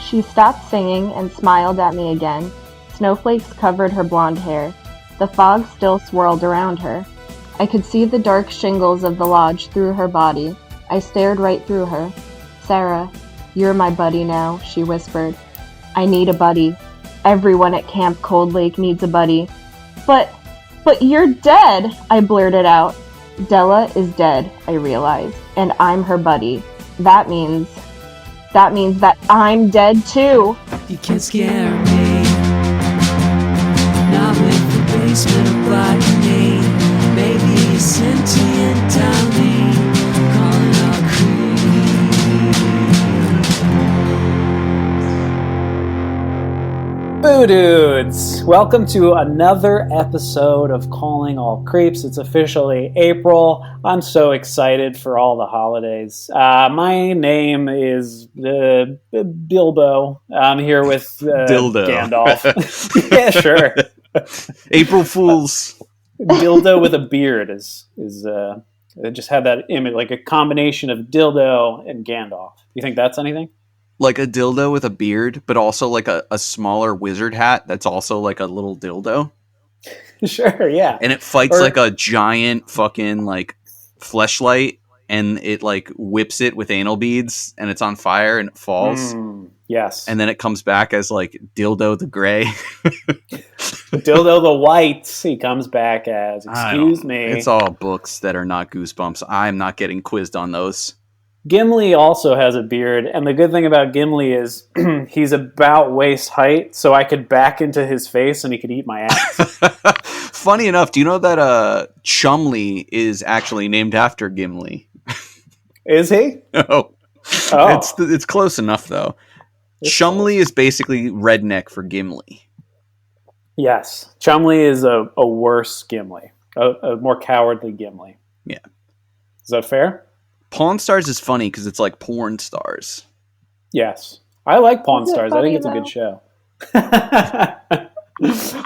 She stopped singing and smiled at me again. Snowflakes covered her blonde hair. The fog still swirled around her. I could see the dark shingles of the lodge through her body. I stared right through her. "Sarah, you're my buddy now," she whispered. "I need a buddy. Everyone at Camp Cold Lake needs a buddy." But you're dead," I blurted out. "Della is dead," I realized, "and I'm her buddy. That means that I'm dead too." You can't scare me, not with the basement of botany. Maybe a sentient dummy calling all creeps. Boo dudes! Welcome to another episode of Calling All Creeps. It's officially April. I'm so excited for all the holidays. My name is Bilbo. I'm here with Dildo. Gandalf. Yeah, sure. April Fools. Dildo with a beard is I just had that image, like a combination of dildo and Gandalf. You think that's anything? Like a dildo with a beard, but also like a smaller wizard hat that's also like a little dildo. Sure, yeah. And it fights like a giant fucking like fleshlight, and it like whips it with anal beads, and it's on fire and it falls. Yes. And then it comes back as like Dildo the Gray. Dildo the White, he comes back as. Excuse me. It's all books that are not Goosebumps. I'm not getting quizzed on those. Gimli also has a beard, and the good thing about Gimli is he's about waist height, so I could back into his face and he could eat my ass. Funny enough, do you know that Chumley is actually named after Gimli? Is he? No. Oh. It's close enough, though. Chumley is basically redneck for Gimli. Yes. Chumley is a worse Gimli, a more cowardly Gimli. Yeah. Is that fair? Pawn Stars is funny because it's like porn stars. Yes. I like Pawn Stars. I think it's a good show.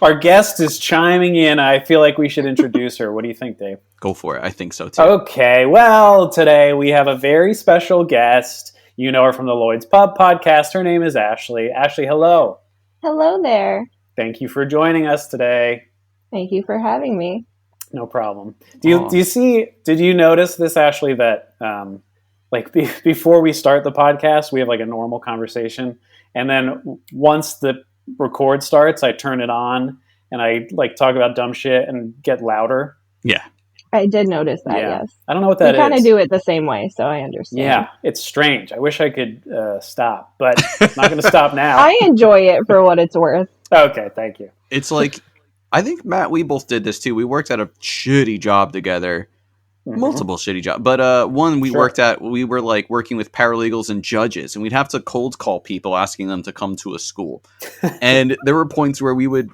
Our guest is chiming in. I feel like we should introduce her. What do you think, Dave? Go for it. I think so, too. Okay. Well, today we have a very special guest. You know her from the Lloyd's Pub podcast. Her name is Ashley. Ashley, hello. Hello there. Thank you for joining us today. Thank you for having me. No problem. Did you notice this, Ashley, that before we start the podcast, we have like a normal conversation. And then once the record starts, I turn it on and I like talk about dumb shit and get louder. Yeah. I did notice that, Yeah. yes. I don't know what that is. We kind of do it the same way, so I understand. Yeah, it's strange. I wish I could stop, but I'm not going to stop now. I enjoy it for what it's worth. Okay, thank you. It's like, I think, Matt, we both did this too. We worked at a shitty job together. Multiple shitty jobs. But one we worked at, we were like working with paralegals and judges, and we'd have to cold call people asking them to come to a school. And there were points where we would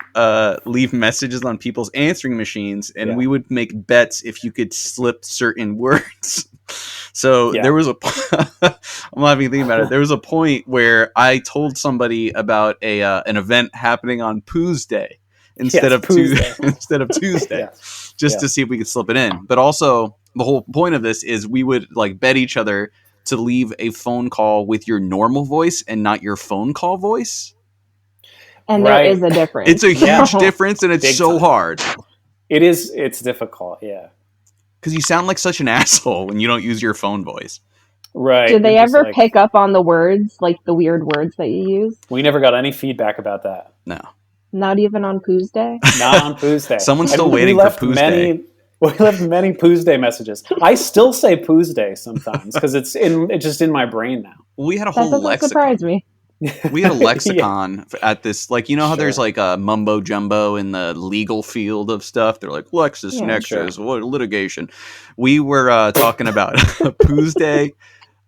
leave messages on people's answering machines, and we would make bets if you could slip certain words. So there was I'm not even thinking about it. There was a point where I told somebody about an event happening on Pooh's Day instead of Tuesday, just to see if we could slip it in. But also, the whole point of this is we would like bet each other to leave a phone call with your normal voice and not your phone call voice. And there is a difference. It's a huge difference, and it's Big so time. hard. It is. It's difficult, yeah. Because you sound like such an asshole when you don't use your phone voice. Right. Did they ever pick up on the words, like the weird words that you use? We never got any feedback about that. No. Not even on Pooh's Day? Not on Pooh's Day. Someone's still waiting for Pooh's Day. We left many Pooh's Day messages. I still say Pooh's Day sometimes because it's just in my brain now. We had a whole That doesn't surprise me. We had a lexicon at this, like, you know how there's like a mumbo jumbo in the legal field of stuff? They're like LexisNexis, what litigation. We were talking about Pooh's Day.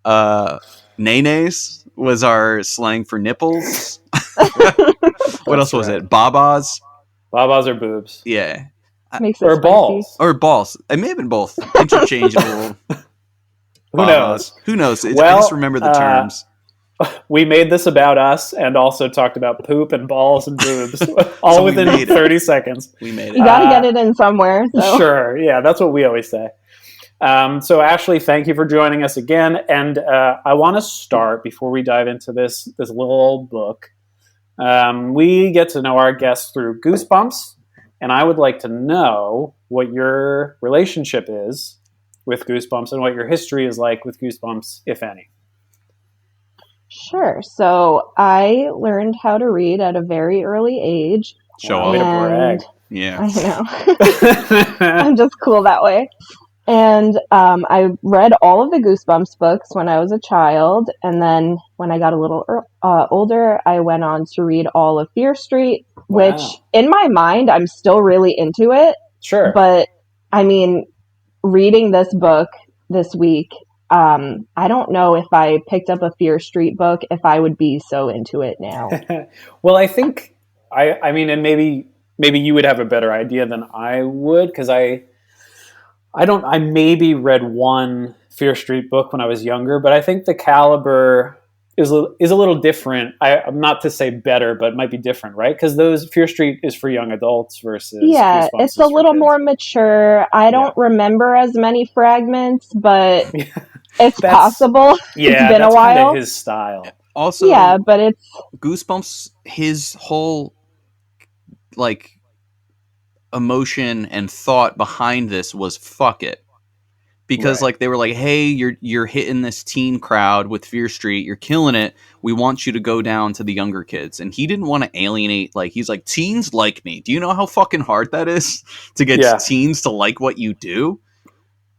Nenes was our slang for nipples. What else was it? Babas. Babas are boobs. Yeah. Makes or it balls. Or balls. It may have been both. Interchangeable. Who knows? Who knows? I Well, just remember the terms. We made this about us and also talked about poop and balls and boobs all So we within made it. 30 seconds. We made it. You gotta get it in somewhere. So. Sure. Yeah, that's what we always say. So Ashley, thank you for joining us again. And I want to start, before we dive into this little old book, we get to know our guests through Goosebumps. And I would like to know what your relationship is with Goosebumps and what your history is like with Goosebumps, if any. Sure. So I learned how to read at a very early age. Show Way to off. brag. Yeah. I know. I'm just cool that way. And I read all of the Goosebumps books when I was a child. And then when I got a little older, I went on to read all of Fear Street, which in my mind, I'm still really into it. Sure. But I mean, reading this book this week, I don't know if I picked up a Fear Street book, if I would be so into it now. Well, I think, I mean, and maybe you would have a better idea than I would, because I maybe read one Fear Street book when I was younger, but I think the caliber is a little different. I'm not to say better, but it might be different, right? Because Fear Street is for young adults versus yeah, Goosebumps it's a little more mature. I don't remember as many fragments, but it's possible. Yeah, it's been that's a while. Kind of his style. Also, yeah, but it's Goosebumps. His whole like emotion and thought behind this was fuck it, because like they were like, hey, you're hitting this teen crowd with Fear Street, you're killing it, we want you to go down to the younger kids. And he didn't want to alienate, like, he's like, teens like me. Do you know how fucking hard that is to get teens to like what you do?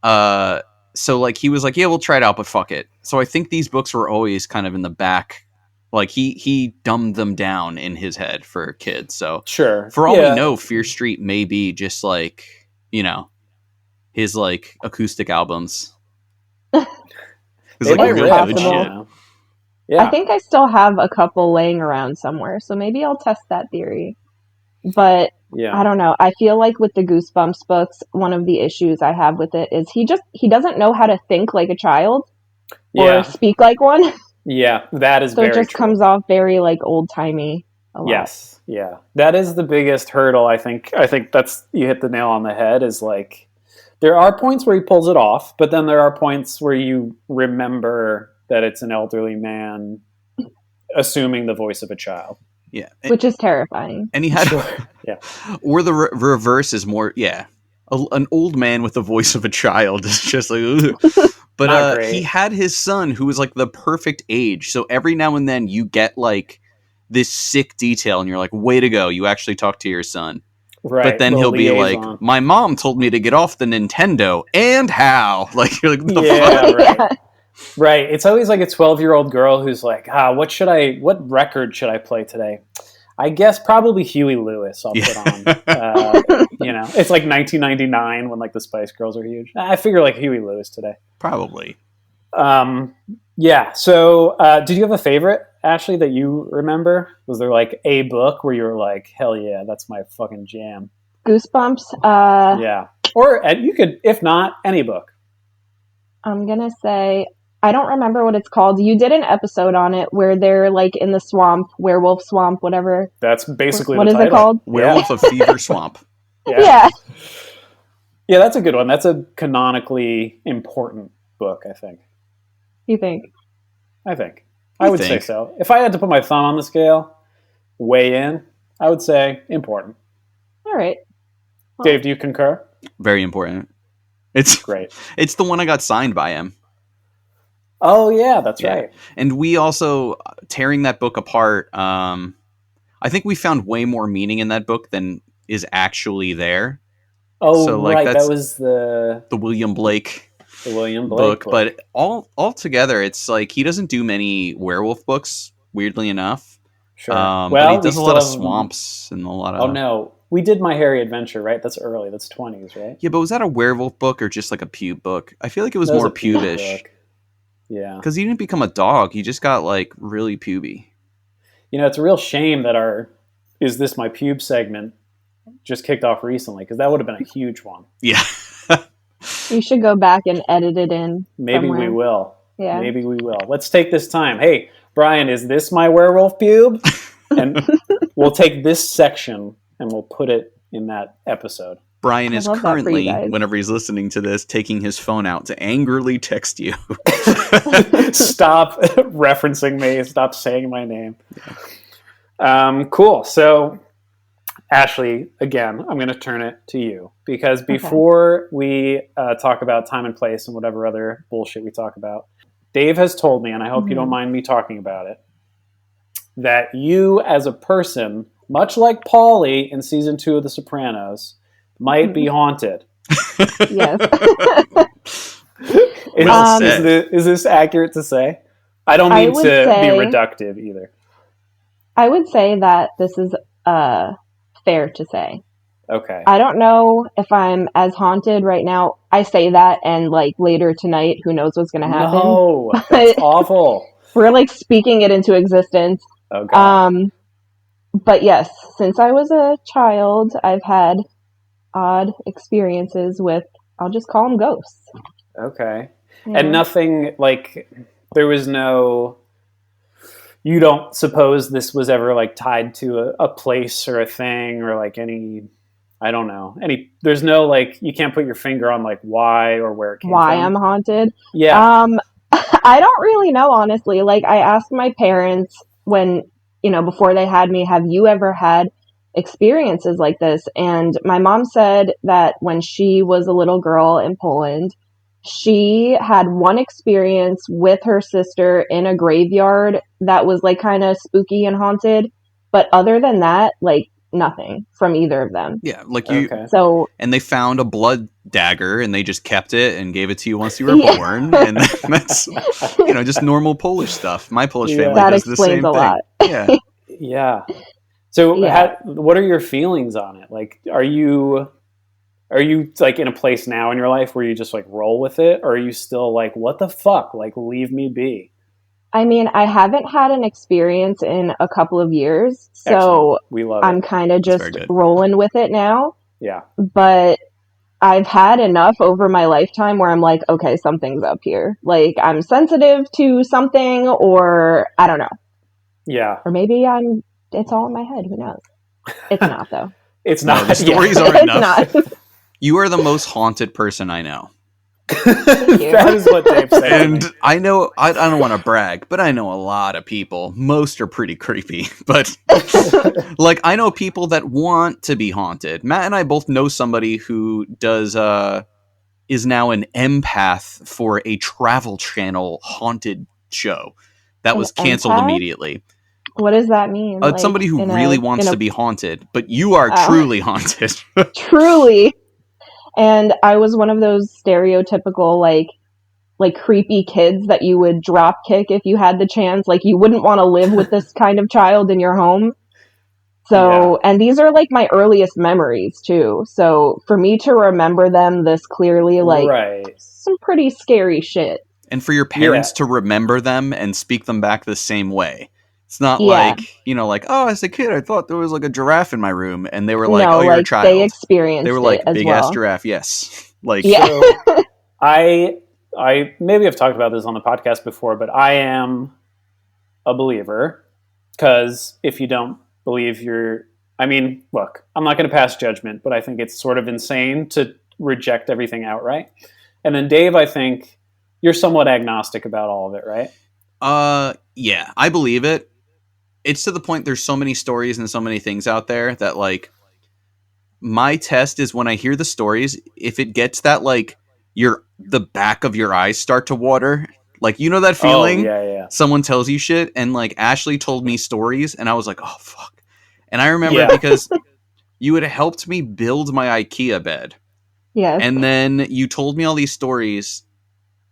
So like he was like, yeah, we'll try it out, but fuck it. So I think these books were always kind of in the back. Like he dumbed them down in his head for kids. So sure, for all we know, Fear Street may be just like, you know, his like acoustic albums. It's like really good shit. Yeah. I think I still have a couple laying around somewhere, so maybe I'll test that theory. But I don't know. I feel like with the Goosebumps books, one of the issues I have with it is he doesn't know how to think like a child or speak like one. Yeah, that is so very it just true. Comes off very like old timey. Yes, yeah, that is the biggest hurdle. I think that's, you hit the nail on the head. Is like there are points where he pulls it off, but then there are points where you remember that it's an elderly man assuming the voice of a child. Yeah, which is terrifying. And he had, or the reverse is more, an old man with the voice of a child is just like, ugh. But he had his son who was like the perfect age. So every now and then you get like this sick detail and you're like, way to go. You actually talk to your son. Right. But then he'll be like, my mom told me to get off the Nintendo, and how? Like, you're like, the fuck? Right. Right. It's always like a 12-year-old girl who's like, what record should I play today? I guess probably Huey Lewis I'll put on. It's like 1999 when like the Spice Girls are huge. I figure like Huey Lewis today. Probably. Yeah. So did you have a favorite, Ashley, that you remember? Was there like a book where you were like, hell yeah, that's my fucking jam? Goosebumps. Yeah. Or you could, if not, any book. I'm going to say, I don't remember what it's called. You did an episode on it where they're like in the swamp, werewolf swamp, whatever. That's basically what the is title. It called? Werewolf of Fever Swamp. Yeah. Yeah, that's a good one. That's a canonically important book, I think. You think? I think. I would say so. If I had to put my thumb on the scale, weigh in, I would say important. All right. Well, Dave, do you concur? Very important. It's great. It's the one I got signed by him. Oh, yeah, that's right. And we also, tearing that book apart, I think we found way more meaning in that book than is actually there. Oh, so, like, right. That was the William Blake. The William Blake book. But all together, it's like he doesn't do many werewolf books, weirdly enough. Sure. But he does a lot of swamps and a lot of... Oh, no. We did My Hairy Adventure, right? That's early. That's 20s, right? Yeah, but was that a werewolf book or just like a pube book? I feel like it was more pubish. Yeah. Because he didn't become a dog. He just got like really puby. It's a real shame that our Is This My Pube segment just kicked off recently, because that would have been a huge one. Yeah. You should go back and edit it in. Maybe somewhere. We will. Yeah. Maybe we will. Let's take this time. Hey, Brian, is this my werewolf pube? And we'll take this section and we'll put it in that episode. Brian is love that for you currently, guys. whenever he's listening to this, taking his phone out to angrily text you. Stop referencing me. Stop saying my name. Cool. So, Ashley, again, I'm going to turn it to you because before we talk about time and place and whatever other bullshit we talk about, Dave has told me, and I hope you don't mind me talking about it, that you as a person, much like Paulie in season 2 of The Sopranos, might be haunted. Yes. Is this accurate to say? I don't mean to be reductive either. I would say that this is fair to say. Okay. I don't know if I'm as haunted right now. I say that, and like later tonight, who knows what's going to happen? No, that's awful. We're like speaking it into existence. Oh, God. But yes, since I was a child, I've had odd experiences with, I'll just call them ghosts. Okay. Yeah. And nothing, like, there was no, you don't suppose this was ever, like, tied to a place or a thing or, like, any, I don't know, there's no, like, you can't put your finger on, like, why or where it came from. Why I'm haunted? Yeah. I don't really know, honestly. Like, I asked my parents when, before they had me, have you ever had experiences like this? And my mom said that when she was a little girl in Poland, she had one experience with her sister in a graveyard that was like kind of spooky and haunted. But other than that, like nothing from either of them. Yeah, like you. Okay. So, and they found a blood dagger and they just kept it and gave it to you once you were born. And that's, just normal Polish stuff. My Polish family that does the same explains a lot. thing. Yeah. So what are your feelings on it? Like, are you like in a place now in your life where you just like roll with it? Or are you still like, what the fuck? Like, leave me be. I mean, I haven't had an experience in a couple of years, so Excellent. We love I'm it. kind of just rolling with it now. Yeah. But I've had enough over my lifetime where I'm like, okay, something's up here. Like, I'm sensitive to something, or I don't know. Yeah. Or maybe it's all in my head. Who knows? It's not, though. It's not. No, the stories aren't It's enough. not. You are the most haunted person I know. That is what Dave said. And I know, I don't want to brag, but I know a lot of people. Most are pretty creepy. But, like, I know people that want to be haunted. Matt and I both know somebody who is now an empath for a Travel Channel haunted show that was canceled immediately. What does that mean? Like, somebody who really wants to be haunted, but you are truly haunted. Truly. And I was one of those stereotypical, like creepy kids that you would drop kick if you had the chance. Like, you wouldn't want to live with this kind of child in your home. So, and these are like my earliest memories too. So for me to remember them this clearly, like some pretty scary shit. And for your parents to remember them and speak them back the same way. It's not like, oh, as a kid, I thought there was like a giraffe in my room. And they were like, oh, you're a child. They experienced it. They were like, as big well. ass giraffe. Yes. Like, so I maybe I've talked about this on the podcast before, but I am a believer because if you don't believe look, I'm not going to pass judgment, but I think it's sort of insane to reject everything outright. And then Dave, I think you're somewhat agnostic about all of it, right? Yeah, I believe it. It's to the point there's so many stories and so many things out there that, like, my test is when I hear the stories, if it gets that, like, the back of your eyes start to water, like, you know that feeling? Oh, yeah. Someone tells you shit, and, like, Ashley told me stories, and I was like, oh, fuck. And I remember because you had helped me build my IKEA bed. Yes. And then you told me all these stories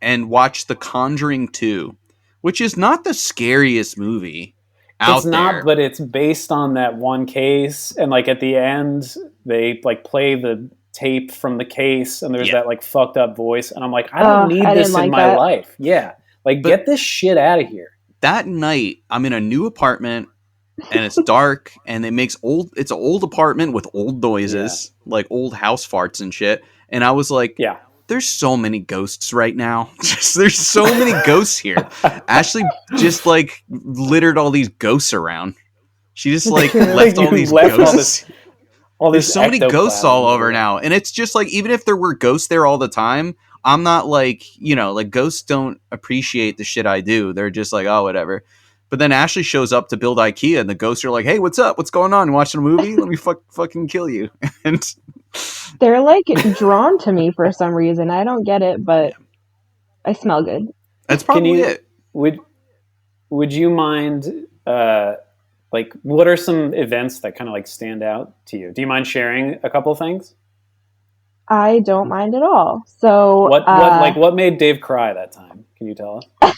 and watched The Conjuring 2, which is not the scariest movie. It's not, but it's based on that one case, and like at the end, they like play the tape from the case, and there's that like fucked up voice, and I'm like, I don't need this in my life. Yeah, like get this shit out of here. That night, I'm in a new apartment, and it's dark, and it's an old apartment with old noises, like old house farts and shit. And I was like, there's so many ghosts right now. There's so many ghosts here. Ashley just like littered all these ghosts around. She just like left all these ghosts. all There's this so many ghosts all ectoplasm over everywhere. now, and it's just like, even if there were ghosts there all the time, I'm not like, like ghosts don't appreciate the shit I do. They're just like, oh, whatever. But then Ashley shows up to build IKEA, and the ghosts are like, hey, what's up? What's going on? You watching a movie? Let me fucking kill you. And They're like drawn to me for some reason. I don't get it, but Yeah. I smell good. that's probably it. Would you mind like, what are some events that kind of like stand out to you? Do you mind sharing a couple things? I don't mind at all. So What made Dave cry that time? Can you tell us?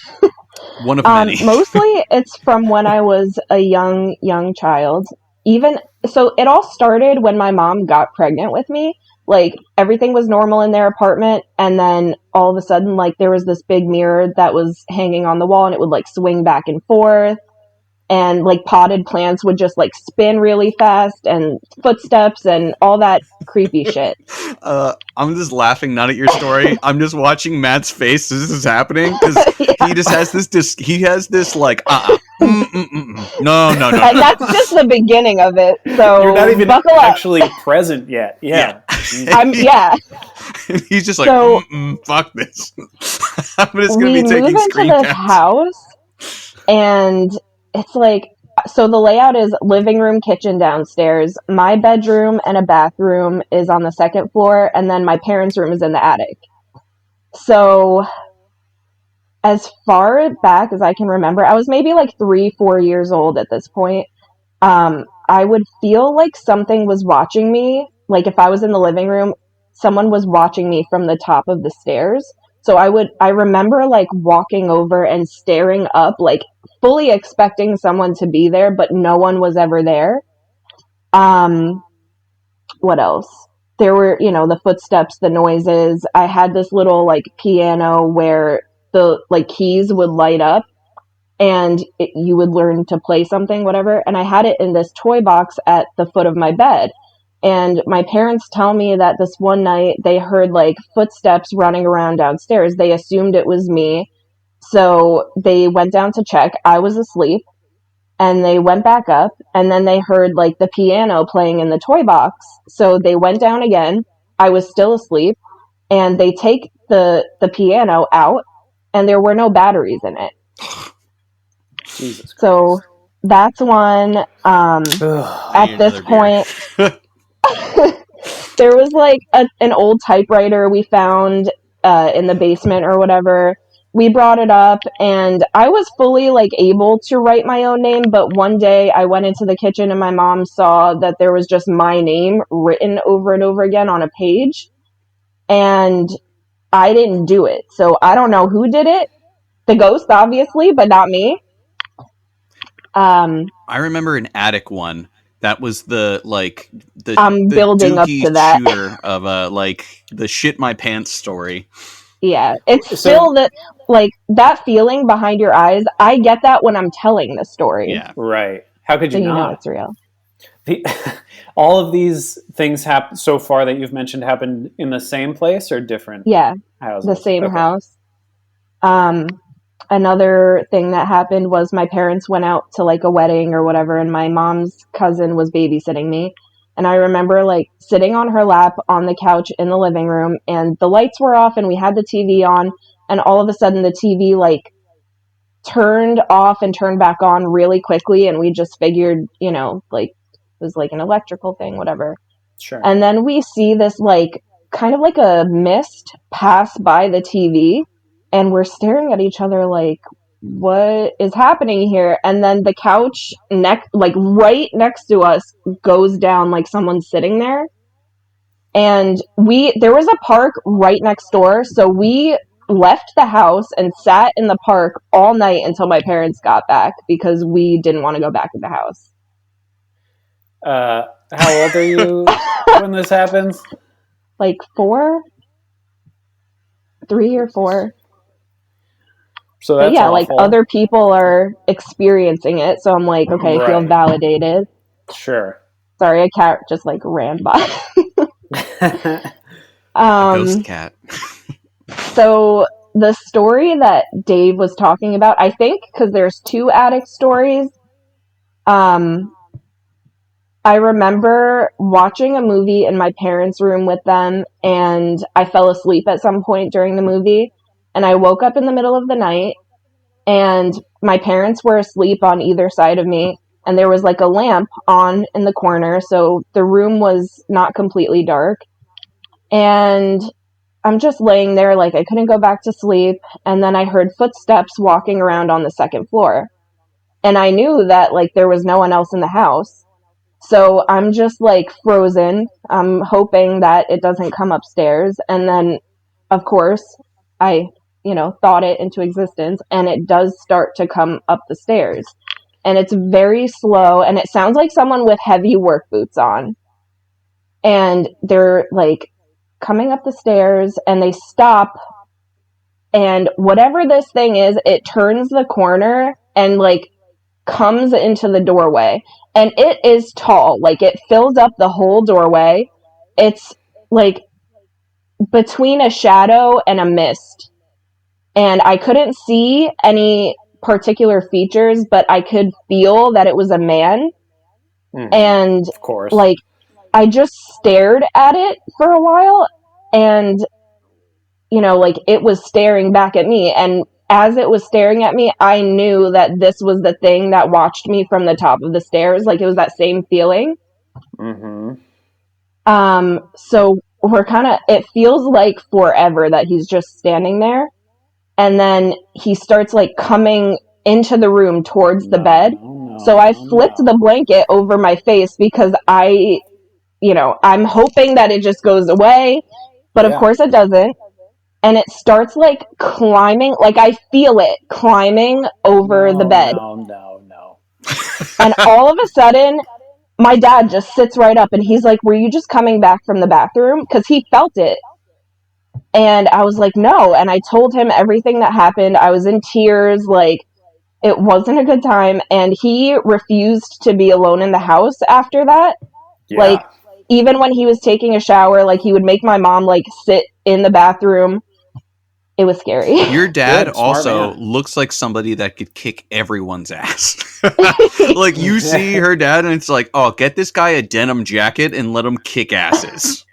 One of many. Mostly it's from when I was a young child. Even so, it all started when my mom got pregnant with me. Like, everything was normal in their apartment, and then all of a sudden, like, there was this big mirror that was hanging on the wall, and it would like swing back and forth, and like potted plants would just like spin really fast, and footsteps and all that creepy shit. I'm just laughing, not at your story. I'm just watching Matt's face as this is happening, because Yeah. he just has he has this like, no. And that's just the beginning of it. So You're not even buckle up. actually present yet. Yeah. Yeah. He's just like, So- fuck this. I'm just gonna We be move taking into screen this caps. house, and it's like, so the layout is living room, kitchen downstairs. My bedroom and a bathroom is on the second floor, and then my parents' room is in the attic. So as far back as I can remember, I was maybe like 3-4 years old at this point. I would feel like something was watching me. Like, if I was in the living room, someone was watching me from the top of the stairs. So I remember like walking over and staring up, like fully expecting someone to be there, but no one was ever there. What else? There were, the footsteps, the noises. I had this little like piano where the like keys would light up, and you would learn to play something, whatever. And I had it in this toy box at the foot of my bed. And my parents tell me that this one night they heard like footsteps running around downstairs. They assumed it was me. So they went down to check. I was asleep, and they went back up, and then they heard like the piano playing in the toy box. So they went down again. I was still asleep, and they take the piano out, and there were no batteries in it. Jesus Christ. So that's one. At this point, there was like an old typewriter we found in the basement or whatever. We brought it up, and I was fully like able to write my own name, but one day I went into the kitchen and my mom saw that there was just my name written over and over again on a page, and I didn't do it. So I don't know who did it. The ghost, obviously, but not me. I remember an attic one that was the I'm building up to that shooter of like the shit my pants story. Yeah, it's still that, like, that feeling behind your eyes. I get that when I'm telling the story. Yeah, right. How could you so not? You know it's real. All of these things so far that you've mentioned happened in the same place or different? Yeah, houses? The same house. Another thing that happened was my parents went out to like a wedding or whatever, and my mom's cousin was babysitting me. And I remember like sitting on her lap on the couch in the living room, and the lights were off and we had the TV on, and all of a sudden the TV like turned off and turned back on really quickly, and we just figured, like it was like an electrical thing, whatever. Sure. And then we see this like kind of like a mist pass by the TV, and we're staring at each other like, what is happening here? And then the couch right next to us goes down, like someone's sitting there. And there was a park right next door, so we left the house and sat in the park all night until my parents got back, because we didn't want to go back to the house. How old are you when this happens? Like 3 or 4. So that's yeah, awful. like other people are experiencing it, so I'm like, okay, I feel validated. Sure. Sorry, a cat just like ran by. A ghost cat. So the story that Dave was talking about, I think, because there's 2 attic stories. I remember watching a movie in my parents' room with them, and I fell asleep at some point during the movie, and I woke up in the middle of the night, and my parents were asleep on either side of me, and there was like a lamp on in the corner, so the room was not completely dark. And I'm just laying there like I couldn't go back to sleep, and then I heard footsteps walking around on the second floor. And I knew that like there was no one else in the house. So I'm just like frozen. I'm hoping that it doesn't come upstairs. And then, of course, I, thought it into existence, and it does start to come up the stairs. And it's very slow, and it sounds like someone with heavy work boots on. And they're like coming up the stairs, and they stop. And whatever this thing is, it turns the corner and like comes into the doorway, and it is tall, like it fills up the whole doorway. It's like between a shadow and a mist, and I couldn't see any particular features, but I could feel that it was a man. And of course, like I just stared at it for a while, and like it was staring back at me, and as it was staring at me, I knew that this was the thing that watched me from the top of the stairs. Like, it was that same feeling. So it feels like forever that he's just standing there. And then he starts, like, coming into the room towards the bed. So I flipped the blanket over my face because I'm hoping that it just goes away. But of course it doesn't. And it starts like climbing, like I feel it climbing over the bed. No. And all of a sudden, my dad just sits right up and he's like, "Were you just coming back from the bathroom?" Because he felt it. And I was like, "No." And I told him everything that happened. I was in tears, like it wasn't a good time. And he refused to be alone in the house after that. Yeah. Like, even when he was taking a shower, like he would make my mom like sit in the bathroom. It was scary. Your dad Good, smart also man. looks like somebody that could kick everyone's ass. Like, you see her dad and it's like, oh, get this guy a denim jacket and let him kick asses.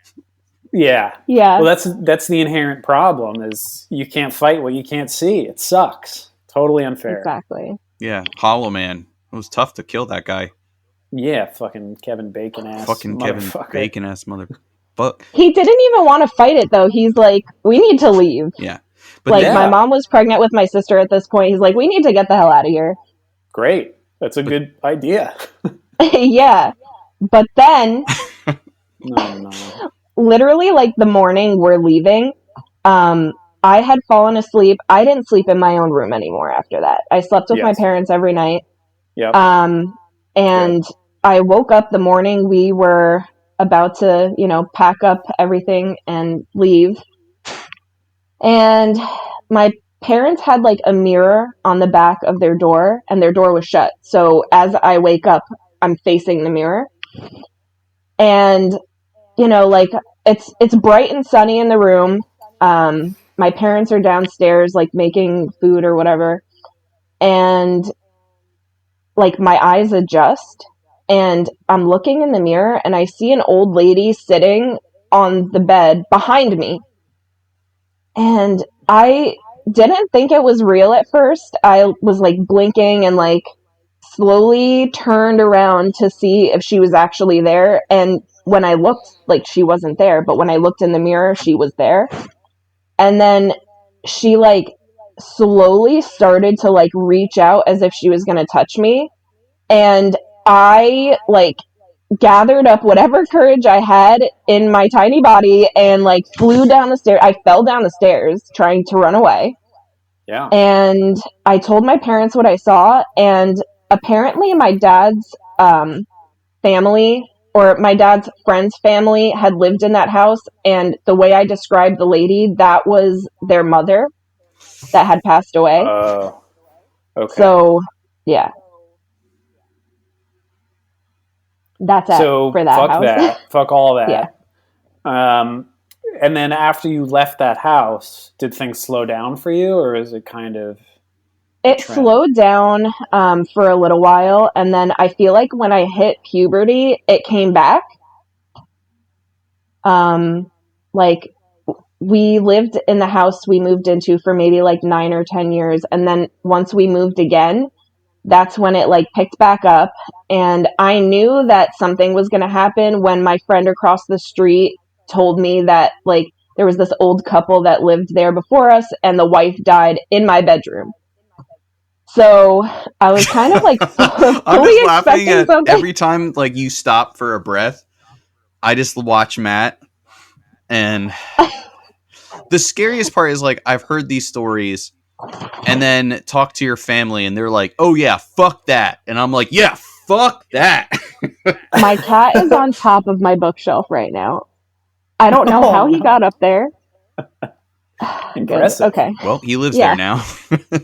Yeah. Yeah. Well, that's the inherent problem is you can't fight what you can't see. It sucks. Totally unfair. Exactly. Yeah, Hollow Man. It was tough to kill that guy. Yeah, fucking Kevin Bacon ass. Fucking Kevin Bacon ass motherfucker. He didn't even want to fight it though. He's like, "We need to leave." Yeah. But like my mom was pregnant with my sister at this point. He's like, "We need to get the hell out of here." Great. That's a good idea. Yeah. But then No. literally like the morning we're leaving, I had fallen asleep. I didn't sleep in my own room anymore after that. I slept with my parents every night. Yep. And I woke up the morning we were about to, pack up everything and leave. And my parents had like a mirror on the back of their door, and their door was shut. So as I wake up, I'm facing the mirror. And, like it's bright and sunny in the room. My parents are downstairs, like making food or whatever. And like my eyes adjust, and I'm looking in the mirror, and I see an old lady sitting on the bed behind me. And I didn't think it was real at first. I was like blinking and like slowly turned around to see if she was actually there. And when I looked, like she wasn't there, but when I looked in the mirror, she was there. And then she like slowly started to like reach out as if she was going to touch me. And I like gathered up whatever courage I had in my tiny body and like flew down the stairs. I fell down the stairs trying to run away. Yeah. And I told my parents what I saw, and apparently my dad's family, or my dad's friend's family, had lived in that house, and the way I described the lady, that was their mother that had passed away. Oh. Okay. So, yeah. That's it for that fuck house. that. Fuck all that. Yeah. And then after you left that house, did things slow down for you, or is it kind of It trend? slowed down for a little while, and then I feel like when I hit puberty, it came back. Like we lived in the house we moved into for maybe like 9 or 10 years, and then once we moved again, that's when it like picked back up. And I knew that something was going to happen when my friend across the street told me that like there was this old couple that lived there before us, and the wife died in my bedroom. So I was kind of like I'm fully just laughing expecting at something. every time like you stop for a breath. I just watch Matt, and the scariest part is like I've heard these stories and then talk to your family and they're like, "Oh yeah, fuck that." And I'm like, "Yeah, fuck that." My cat is on top of my bookshelf right now. I don't know how he got up there. Impressive. Okay. Well, he lives Yeah. there now.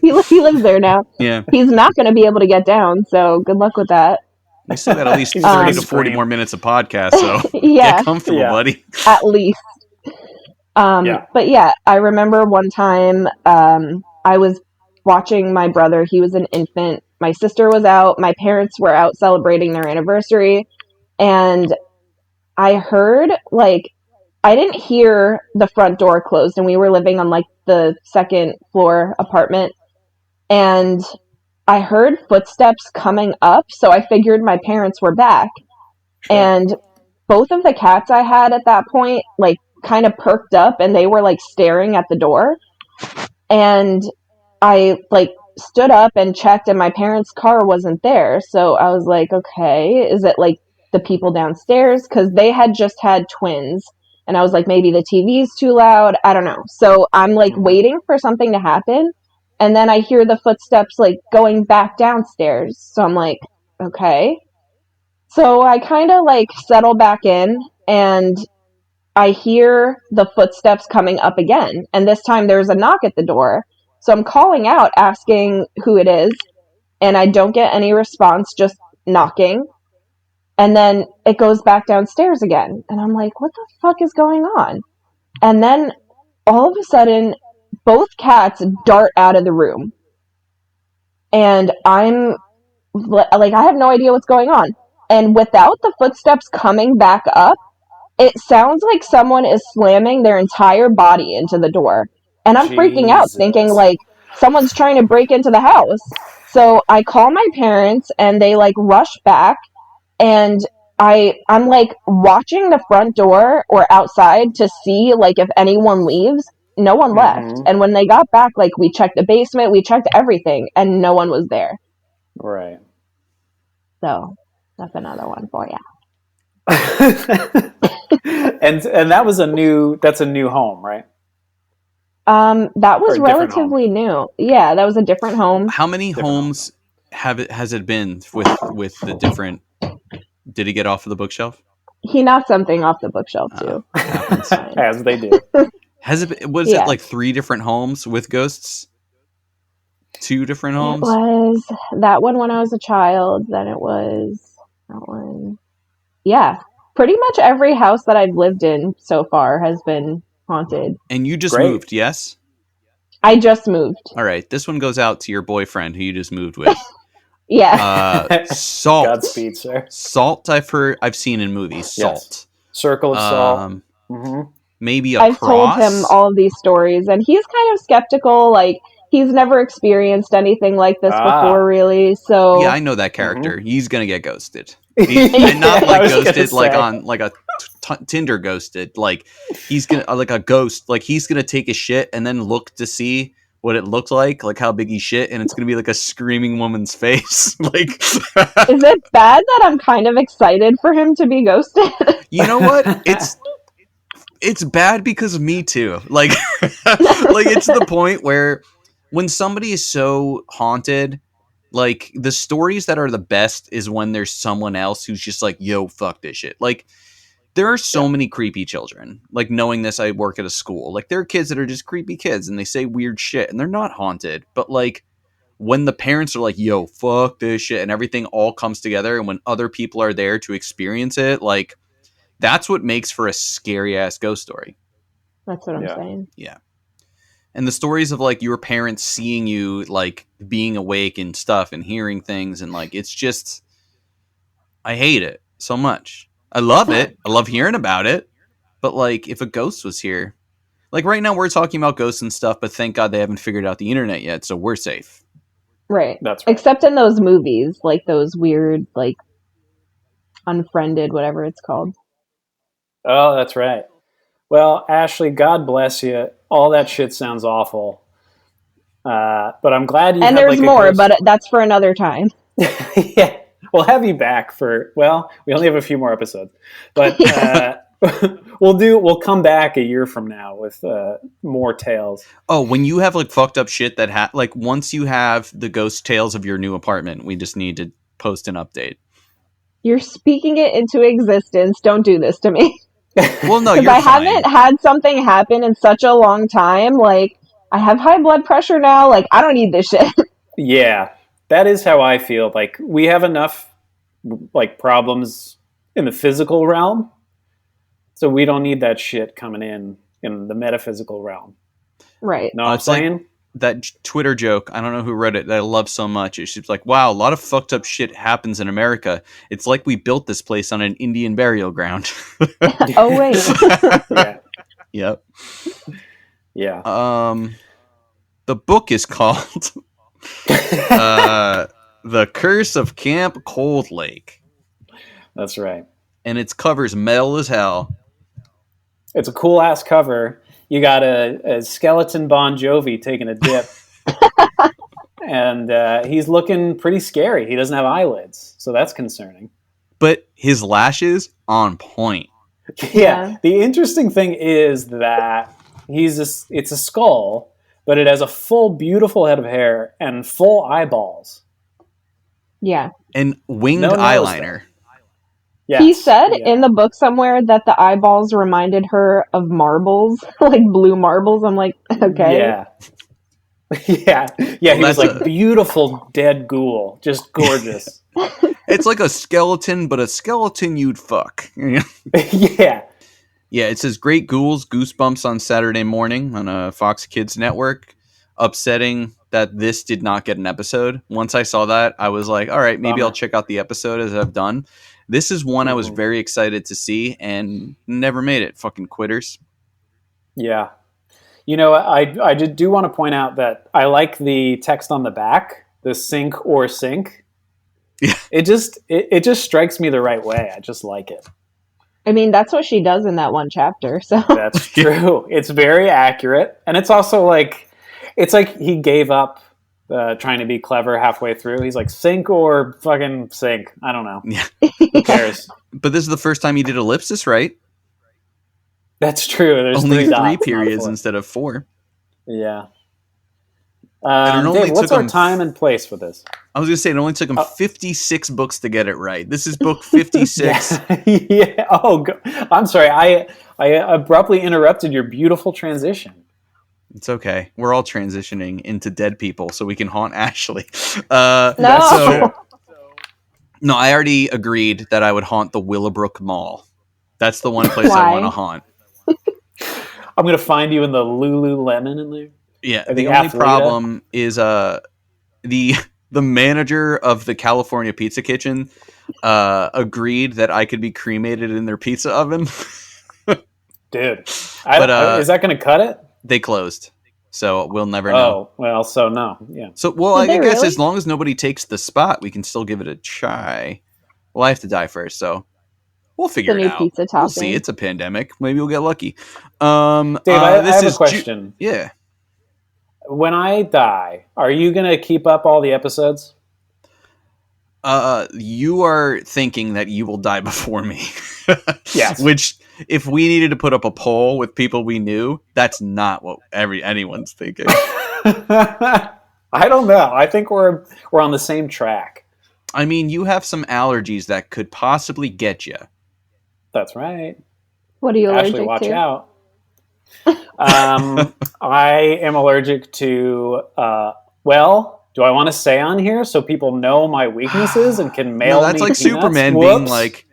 He lives there now. Yeah. He's not going to be able to get down, so good luck with that. We still got at least He's 30 gonna to 40 scream. more minutes of podcast, so Yeah, get comfortable, Yeah. buddy. at least. Yeah. But yeah, I remember one time I was watching my brother. He was an infant. My sister was out. My parents were out celebrating their anniversary. And I heard, like, I didn't hear the front door closed, and we were living on, like, the second floor apartment. And I heard footsteps coming up, so I figured my parents were back. Sure. And both of the cats I had at that point, like, kind of perked up, and they were, like, staring at the door. And I, like, stood up and checked, and my parents' car wasn't there. So I was like, okay, is it, like, the people downstairs? Because they had just had twins. And I was like, maybe the TV's too loud. I don't know. So I'm, like, waiting for something to happen. And then I hear the footsteps, like, going back downstairs. So I'm like, okay. So I kind of, like, settle back in, and I hear the footsteps coming up again. And this time there's a knock at the door. So I'm calling out, asking who it is. And I don't get any response, just knocking. And then it goes back downstairs again. And I'm like, what the fuck is going on? And then all of a sudden, both cats dart out of the room. And I'm like, I have no idea what's going on. And without the footsteps coming back up, it sounds like someone is slamming their entire body into the door. And I'm freaking out, thinking, like, someone's trying to break into the house. So I call my parents, and they, like, rush back. And I'm, like, watching the front door or outside to see, like, if anyone leaves. No one left. And when they got back, like, we checked the basement, we checked everything, and no one was there. Right. So that's another one for you. and that's a new home, right? That was Or a different relatively new. Yeah, that was a different home. How many homes has it been with the different? Did he get off of the bookshelf? He knocked something off the bookshelf too. Happens. As they do. Has it? Was it like 3 different homes with ghosts? 2 different homes? It was that one when I was a child. Then it was that one. Yeah, pretty much every house that I've lived in so far has been haunted. And you just moved, yes? I just moved. All right, this one goes out to your boyfriend who you just moved with. Yeah. Salt. Godspeed, sir. Salt, I've seen in movies. Salt. Yes. Circle of salt. Maybe I've cross. told him all of these stories, and he's kind of skeptical. Like, he's never experienced anything like this before, really. So yeah, I know that character. He's gonna get ghosted, and not like ghosted, like on like a Tinder ghosted. Like he's gonna like a ghost. Like he's gonna take a shit and then look to see what it looked like how big he shit, and it's gonna be like a screaming woman's face. Like, is it bad that I'm kind of excited for him to be ghosted? You know what? It's bad because of me too. Like, like it's the point where when somebody is so haunted, like the stories that are the best is when there's someone else who's just like, yo, fuck this shit. Like there are so many creepy children. Like knowing this, I work at a school. Like there are kids that are just creepy kids and they say weird shit and they're not haunted. But like when the parents are like, yo, fuck this shit, and everything all comes together, and when other people are there to experience it, like that's what makes for a scary ass ghost story. That's what I'm saying. Yeah. And the stories of like your parents seeing you like being awake and stuff and hearing things and like it's just I hate it so much. I love it. I love hearing about it. But like if a ghost was here, like right now we're talking about ghosts and stuff, but thank God they haven't figured out the internet yet, so we're safe. Right. That's right. Except in those movies, like those weird, like Unfriended, whatever it's called. Oh, that's right. Well, Ashley, God bless you. All that shit sounds awful. But I'm glad you. And there's more, but that's for another time. Yeah, we'll have you back for. Well, we only have a few more episodes, but we'll come back a year from now with more tales. Oh, when you have like fucked up shit that like once you have the ghost tales of your new apartment, we just need to post an update. You're speaking it into existence. Don't do this to me. Well, no, because I haven't had something happen in such a long time. Like, I have high blood pressure now. Like, I don't need this shit. Yeah, that is how I feel. Like, we have enough like problems in the physical realm, so we don't need that shit coming in the metaphysical realm. Right. Know what I'm saying? Like that Twitter joke, I don't know who read it, that I love so much. It's just like, wow, a lot of fucked up shit happens in America. It's like we built this place on an Indian burial ground. Oh, wait. Yeah. Yep. Yeah. The book is called The Curse of Camp Cold Lake. That's right. And its cover's metal as hell. It's a cool ass cover. You got a skeleton Bon Jovi taking a dip. And he's looking pretty scary. He doesn't have eyelids, so that's concerning. But his lashes on point. Yeah. The interesting thing is that it's a skull, but it has a full, beautiful head of hair and full eyeballs. Yeah. And winged eyeliner. Yes. He said in the book somewhere that the eyeballs reminded her of marbles, like blue marbles. I'm like, okay. Yeah. Yeah. He was like, beautiful dead ghoul. Just gorgeous. It's like a skeleton, but a skeleton you'd fuck. Yeah. Yeah, it says Great Ghouls, Goosebumps on Saturday morning on a Fox Kids network. Upsetting that this did not get an episode. Once I saw that, I was like, all right, maybe I'll check out the episode as I've done. This is one I was very excited to see and never made it. Fucking quitters. Yeah. You know, I do want to point out that I like the text on the back, the sink or sink. Yeah. It just strikes me the right way. I just like it. I mean, that's what she does in that one chapter. So That's true. It's very accurate. And it's also like, it's like he gave up trying to be clever halfway through. He's like, sink or fucking sink. I don't know. Yeah. Who cares? But this is the first time he did ellipsis, right? That's true. There's only three dots, periods instead of 4. Yeah. Dave, what's our time and place for this? I was going to say, it only took him 56 books to get it right. This is book 56. Yeah. Oh, I'm sorry. I abruptly interrupted your beautiful transition. It's okay. We're all transitioning into dead people so we can haunt Ashley. no. No, I already agreed that I would haunt the Willowbrook Mall. That's the one place I want to haunt. I'm going to find you in the Lululemon in there. Yeah, the only problem is the manager of the California Pizza Kitchen agreed that I could be cremated in their pizza oven. Dude, is that going to cut it? They closed, so we'll never know. Oh, well, so no, yeah. So, well, I guess as long as nobody takes the spot, we can still give it a try. Well, I have to die first, so we'll figure it out. Pizza we'll see. It's a pandemic. Maybe we'll get lucky. Dave, I have a question. Yeah. When I die, are you going to keep up all the episodes? You are thinking that you will die before me. Yes. Which, if we needed to put up a poll with people we knew, that's not what anyone's thinking. I don't know. I think we're on the same track. I mean, you have some allergies that could possibly get you. That's right. What are you allergic Ashley, watch to? out. I am allergic to, do I want to say on here so people know my weaknesses and can mail me that's like peanuts? Superman Whoops. being like,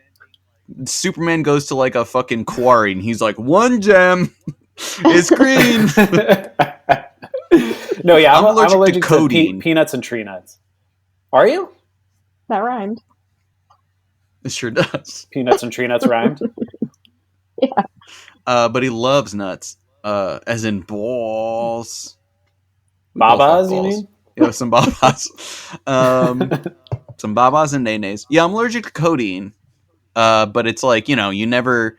Superman goes to like a fucking quarry and he's like, 1 gem is green. No, yeah, I'm allergic to to codeine. peanuts and tree nuts. Are you? That rhymed. It sure does. Peanuts and tree nuts rhymed. Yeah. But he loves nuts. As in balls. We both love Babas, you balls. mean? Yeah, some babas. Some babas and nays. Yeah, I'm allergic to codeine. But it's like, you never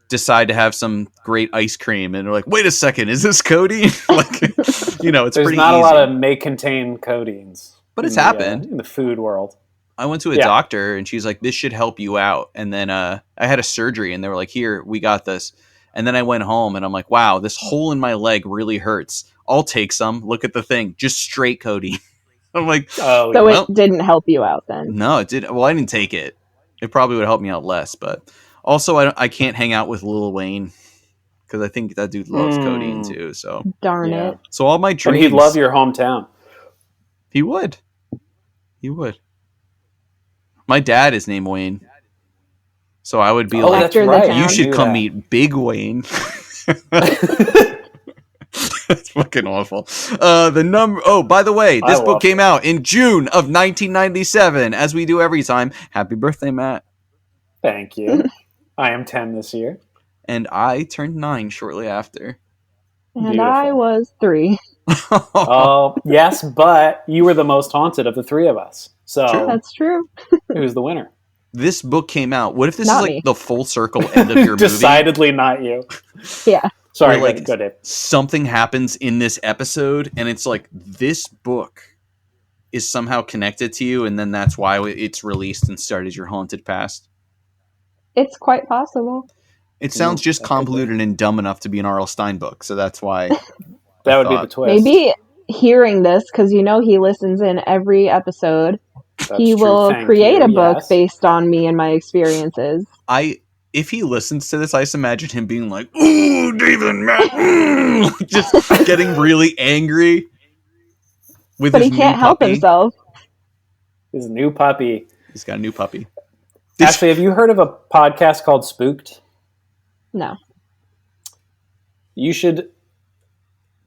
decide to have some great ice cream and they're like, wait a second, is this codeine? Like, it's There's pretty not easy. a lot of may contain codeines. But it's in happened. in the food world. I went to a doctor and she's like, this should help you out. And then I had a surgery and they were like, here, we got this. And then I went home and I'm like, wow, this hole in my leg really hurts. I'll take some. Look at the thing. Just straight codeine. I'm like, Oh, So yeah. it didn't help you out then. no, it did. Well, I didn't take it. It probably would help me out less. But also, I can't hang out with Lil Wayne because I think that dude loves codeine too. So Darn Yeah. it. So all my And dreams. he'd love your hometown. He would. He would. My dad is named Wayne. So I would be Oh, like, that's After the right. town. you I should knew come that. meet Big Wayne. That's fucking awful. By the way, this I book love came it. out in June of 1997, as we do every time. Happy birthday, Matt. Thank you. I am 10 this year. And I turned 9 shortly after. And Beautiful. I was 3. Oh, yes, but you were the most haunted of the three of us. So True. That's true. who's the winner? This book came out. What if this Not is like me. the full circle end of your movie? Decidedly not you. Yeah. Sorry, Where, like, go Dave. something happens in this episode, and it's like this book is somehow connected to you, and then that's why it's released and started your haunted past. It's quite possible. It sounds just that could be. convoluted and dumb enough to be an R.L. Stein book, so that's why. That would be thought- the twist. Maybe hearing this, because he listens in every episode, That's he true. will Thank create you. a book Yes. based on me and my experiences. If he listens to this, I just imagine him being like, "Ooh, David, Matt," just getting really angry. With But his he can't new help puppy. himself. His new puppy. He's got a new puppy. Actually, have you heard of a podcast called Spooked? No. You should.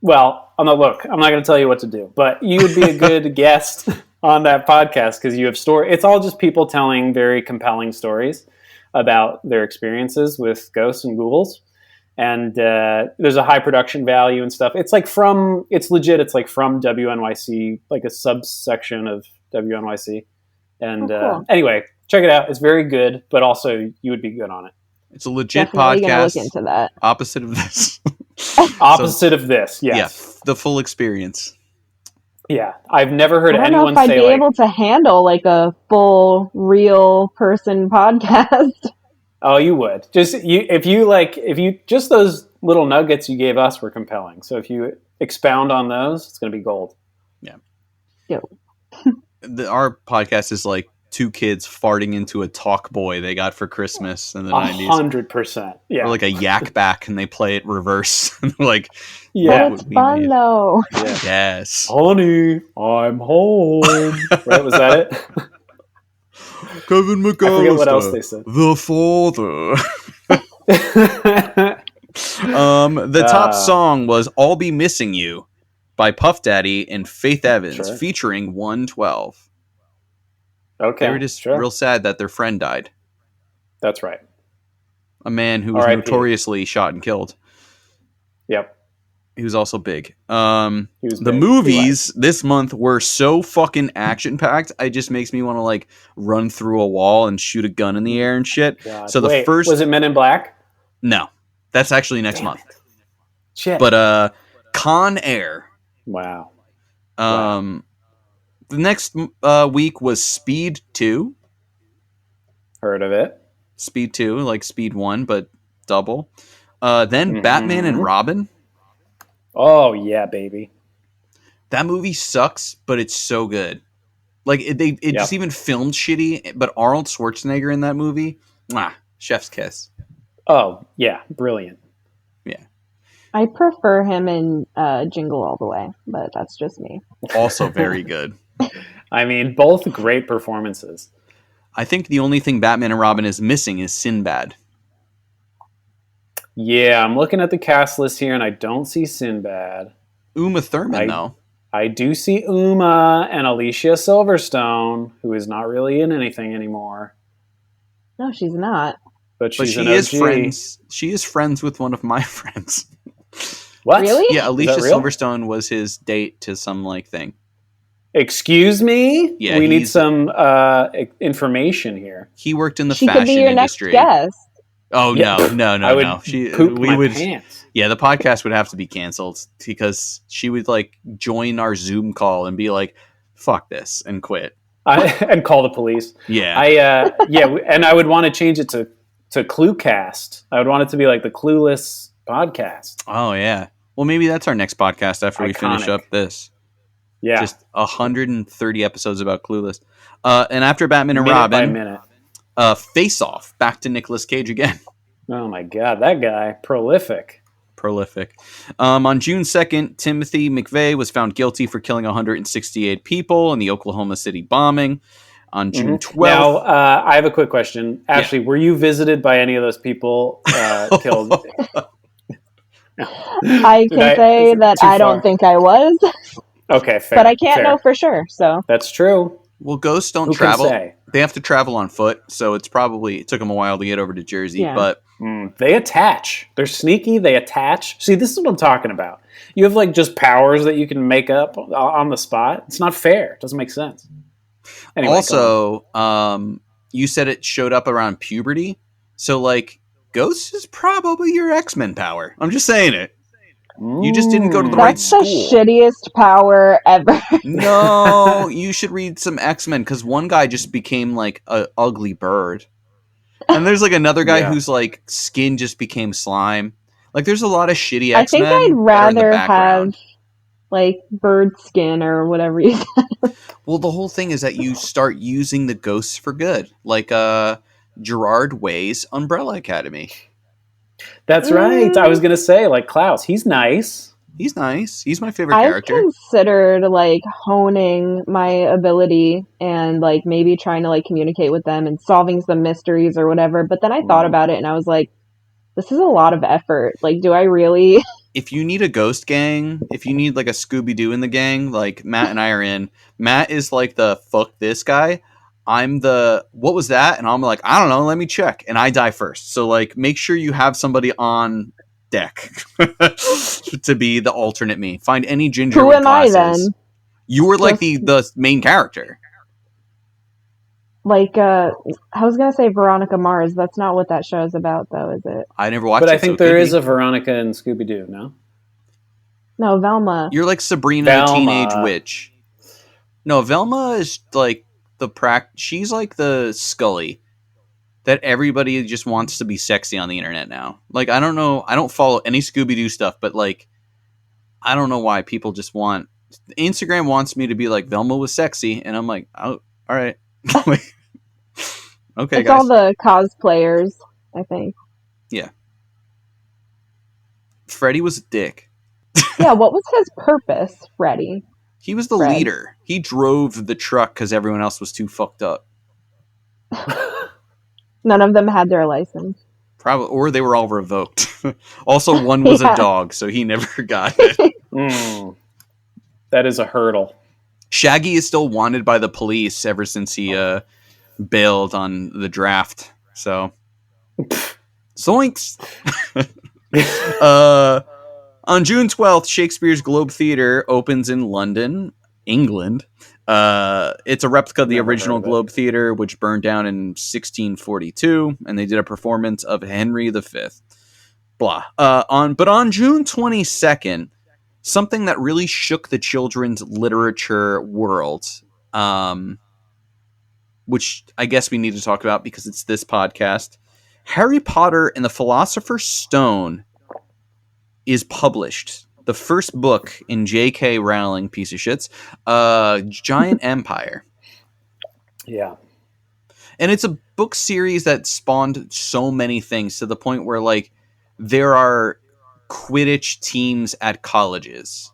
Well, I'm not going to tell you what to do, but you would be a good guest on that podcast because you have It's all just people telling very compelling stories about their experiences with ghosts and ghouls, and there's a high production value and stuff. It's like it's legit. It's like from WNYC, like a subsection of WNYC. And cool. Anyway, check it out. It's very good, but also you would be good on it. It's a legit Definitely gonna podcast. look into that. Opposite of this. Opposite of this, yes. Yeah, the full experience. Yeah, I've never heard I don't know anyone if I'd say be like, able to handle like a full real person podcast. "Oh, you would." If you just those little nuggets you gave us were compelling. So if you expound on those, it's going to be gold. Yeah. Yo. Our podcast is like two kids farting into a talk boy they got for Christmas in the 90s. 100%. Yeah. Or like a yak back and they play it reverse. And they're like, Yeah. But it's fun though. Yeah. yes. Honey, I'm home. Right? Was that it? Kevin McAllister. I forget what else they said. The father. The top song was I'll Be Missing You by Puff Daddy and Faith Evans, Sure. featuring 112. Okay. They were just sure. real sad that their friend died. That's right. A man who was R.I.P. notoriously shot and killed. Yep. He was also big. He was The big. movies this month were so fucking action packed. It just makes me want to like run through a wall and shoot a gun in the air and shit. God. So the Wait, first, was it Men in Black? no, that's actually next Damn month. it. Shit. But Con Air. Wow. The next week was Speed 2. Heard of it. Speed 2, like Speed 1, but double. Then Batman and Robin. Oh yeah, baby. That movie sucks, but it's so good. Like it just even filmed shitty, but Arnold Schwarzenegger in that movie, mwah, chef's kiss. Oh yeah, brilliant. Yeah. I prefer him in Jingle All the Way, but that's just me. Also very good. I mean, both great performances. I think the only thing Batman and Robin is missing is Sinbad. Yeah, I'm looking at the cast list here, and I don't see Sinbad. Uma Thurman, though. I do see Uma and Alicia Silverstone, who is not really in anything anymore. No, she's not. But But she's an she is OG. friends. She is friends with one of my friends. What? Really? Yeah, Is Alicia that real? Silverstone was his date to some like thing. Excuse me? Yeah, we need he's- some information here. He worked in the She fashion could be your industry. next guest. Oh Yeah, no! I would No. poop my pants. Yeah, the podcast would have to be canceled because she would like join our Zoom call and be like, "Fuck this" and quit. And call the police. Yeah. And I would want to change it to Cluecast. I would want it to be like the Clueless podcast. Oh yeah. Well, maybe that's our next podcast after we finish Iconic. up this. Yeah, Just 130 episodes about Clueless. And after Batman and minute Robin, by minute. Face Off, back to Nicolas Cage again. Oh my god, that guy, prolific. On June 2nd, Timothy McVeigh was found guilty for killing 168 people in the Oklahoma City bombing. On June 12th. Now, I have a quick question. Ashley, were you visited by any of those people killed? I can say that I don't think I was, Okay, fair. but I can't fair. know for sure. So That's true. Well, ghosts don't Who travel. can say? They have to travel on foot, so it took them a while to get over to Jersey. Yeah. But They attach. They're sneaky. They attach. See, this is what I'm talking about. You have like just powers that you can make up on the spot. It's not fair. It doesn't make sense. Anyway, also, you said it showed up around puberty, so like ghosts is probably your X-Men power. I'm just saying it. You just didn't go to the right that's the school. shittiest power ever. No, you should read some X-Men because one guy just became like a ugly bird, and there's like another guy Yeah. whose like skin just became slime. Like there's a lot of shitty I think X-Men. I'd that are in the rather have background. like bird skin or whatever you said. Well, the whole thing is that you start using the ghosts for good, like Gerard Way's Umbrella Academy. That's right. I was gonna say like Klaus. He's nice. He's nice. He's my favorite I've character. considered like honing my ability and like maybe trying to like communicate with them and solving some mysteries or whatever. But then I thought about it and I was like, this is a lot of effort. Like, do I really? If you need a ghost gang, if you need like a Scooby-Doo in the gang, like Matt and I are in. Matt is like the fuck this guy. I'm the what was that? And I'm like, I don't know, let me check. And I die first. So like make sure you have somebody on deck to be the alternate me. Find any ginger Who with am I glasses. then? You were like the main character. Like, I was gonna say Veronica Mars. That's not what that show is about, though, is it? I never watched But it. I think so it there could is be. a Veronica and Scooby Doo. No. No, Velma. You're like Sabrina the Velma. Teenage Witch. No, Velma is like she's like the Scully that everybody just wants to be sexy on the internet now. Like I don't know, I don't follow any Scooby-Doo stuff, but like I don't know why people just want Instagram wants me to be like Velma was sexy, and I'm like, oh, all right. Like, okay, It's guys. all the cosplayers, I think. Yeah. Freddy was a dick. Yeah, what was his purpose, Freddy? He was the Fred. leader. He drove the truck because everyone else was too fucked up. None of them had their license. Probably, or they were all revoked. Also, one was Yeah. a dog, so he never got it. That is a hurdle. Shaggy is still wanted by the police ever since he bailed on the draft. So, zoinks! On June 12th, Shakespeare's Globe Theatre opens in London, England. It's a replica of the Never original heard of it. Globe Theatre, which burned down in 1642, and they did a performance of Henry V. Blah. But on June 22nd, something that really shook the children's literature world, which I guess we need to talk about because it's this podcast. Harry Potter and the Philosopher's Stone is published. The first book in J.K. Rowling, piece of shits, Giant Empire. Yeah. And it's a book series that spawned so many things to the point where, like, there are Quidditch teams at colleges.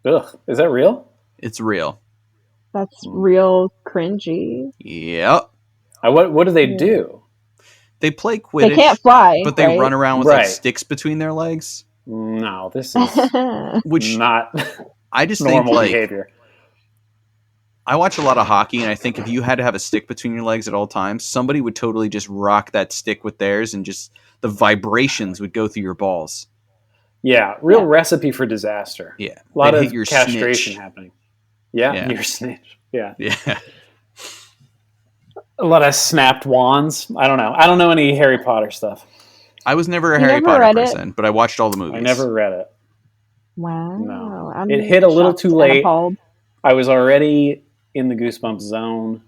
Ugh. Is that real? It's real. That's real cringy. Yep. What do they do? They play Quidditch, They can't fly, but they right? run around with like Right. sticks between their legs. No, this is Which not. I just think normal like behavior. I watch a lot of hockey, and I think if you had to have a stick between your legs at all times, somebody would totally just rock that stick with theirs, and just the vibrations would go through your balls. Yeah, real recipe for disaster. Yeah, A lot they'd of hit your castration snitch. happening. Yeah, Yeah. your snitch. Yeah. Yeah. A lot of snapped wands. I don't know. I don't know any Harry Potter stuff. I was never a You Harry never Potter read it? person, but I watched all the movies. I never read it. Wow. No. I'm It hit a little shocked too and late. appalled. I was already in the Goosebumps zone.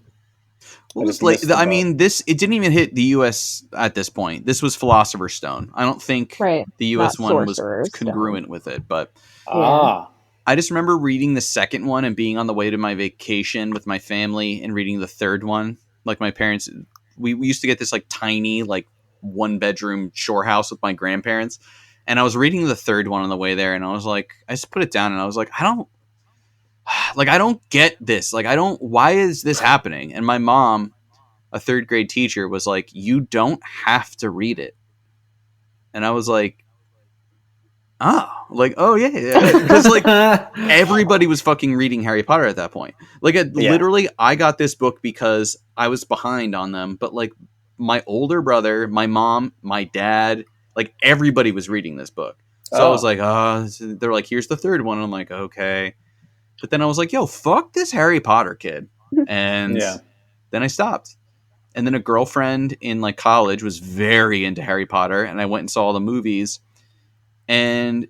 What was late? I mean, it didn't even hit the U.S. at this point. This was Philosopher's Stone. I don't think Right. the U.S. Not one was Sorcerer's congruent with it, but Ah. I just remember reading the second one and being on the way to my vacation with my family and reading the third one. Like my parents, we used to get this like tiny, like 1-bedroom shore house with my grandparents. And I was reading the third one on the way there, and I was like, I just put it down and I was like, I don't get this. Like, why is this happening? And my mom, a third grade teacher, was like, you don't have to read it. And I was like, oh yeah. Because like everybody was fucking reading Harry Potter at that point. Like literally, I got this book because I was behind on them. But like my older brother, my mom, my dad, like everybody was reading this book. So I was like, they're like, here's the third one. And I'm like, okay. But then I was like, yo, fuck this Harry Potter kid. And then I stopped. And then a girlfriend in like college was very into Harry Potter. And I went and saw all the movies. And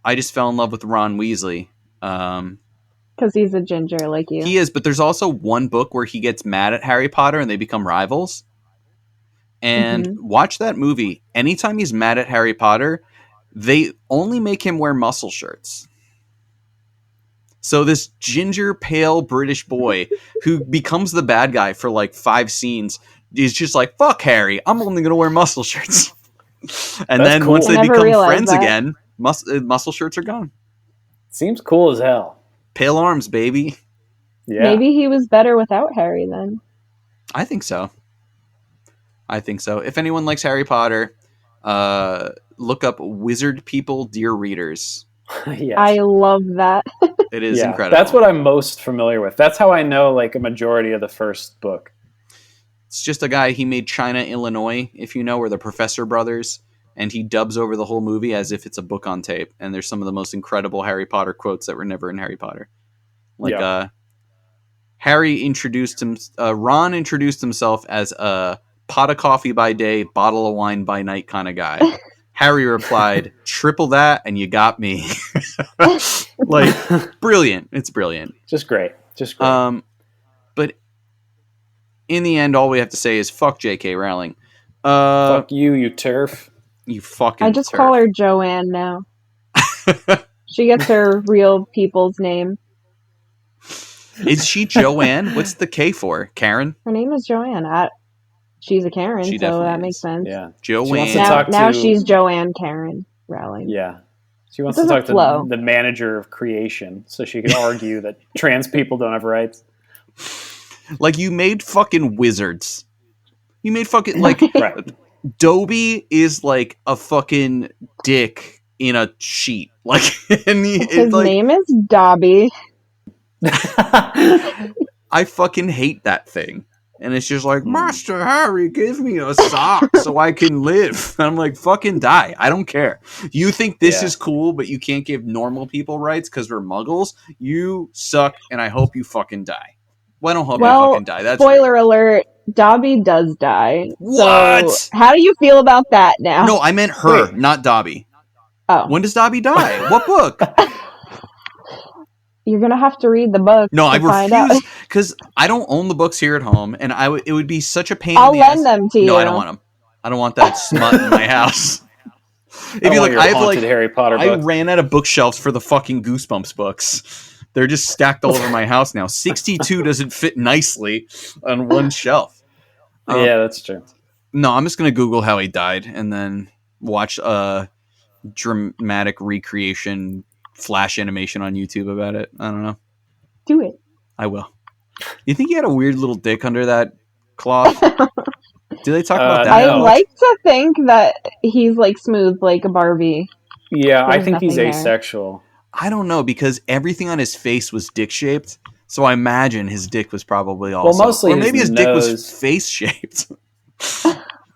I just fell in love with Ron Weasley. Because he's a ginger like you. He is, but there's also one book where he gets mad at Harry Potter and they become rivals. And watch that movie. Anytime he's mad at Harry Potter, they only make him wear muscle shirts. So this ginger, pale British boy who becomes the bad guy for like 5 scenes is just like, fuck Harry, I'm only going to wear muscle shirts. And That's then cool. once they Never become realized friends that. again, muscle shirts are gone. Seems cool as hell. Pale arms, baby. Yeah. Maybe he was better without Harry then. I think so. If anyone likes Harry Potter, look up Wizard People, Dear Readers. Yes. I love that. It is incredible. That's what I'm most familiar with. That's how I know like a majority of the first book. It's just a guy, he made China, Illinois, if you know, or the Professor Brothers, and he dubs over the whole movie as if it's a book on tape. And there's some of the most incredible Harry Potter quotes that were never in Harry Potter. Like, Ron introduced himself as a pot of coffee by day, bottle of wine by night kind of guy. Harry replied, triple that and you got me. Like, brilliant. It's brilliant. Just great. But in the end, all we have to say is fuck J.K. Rowling. Fuck you, you turf. You fucking I just turf. call her Joanne now. She gets her real people's name. Is she Joanne? What's the K for? Karen? Her name is Joanne. She's a Karen, She so definitely that is. makes sense. Yeah. Joanne. Now she's Joanne Karen Rowling. Yeah. She wants to talk to the manager of creation so she can argue that trans people don't have rights. Like, you made fucking wizards. You made fucking, like, Right. Dobby is like a fucking dick in a sheet. Like, and His like, name is Dobby. I fucking hate that thing. And it's just like, Master Harry, give me a sock so I can live. And I'm like, fucking die. I don't care. You think this is cool, but you can't give normal people rights because we're muggles? You suck, and I hope you fucking die. Well, I don't hope you fucking die. That's spoiler alert, Dobby does die. What? So how do you feel about that now? No, I meant her, not Dobby. Oh. When does Dobby die? What book? You're going to have to read the book No, I to find out. refuse, because I don't own the books here at home, and it would be such a pain I'll in the ass. lend them to you. No, I don't want them. I don't want that smut in my house. If you look, I have like Harry Potter I book. ran out of bookshelves for the fucking Goosebumps books. They're just stacked all over my house now. 62 doesn't fit nicely on one shelf. Yeah, that's true. No, I'm just gonna Google how he died and then watch a dramatic recreation flash animation on YouTube about it. I don't know. Do it. I will. You think he had a weird little dick under that cloth? Do they talk about that? I No. like to think that he's like smooth like a Barbie. Yeah, I There's think he's nothing there. asexual. I don't know, because everything on his face was dick shaped. So I imagine his dick was probably also. Well, mostly or maybe his dick was face shaped.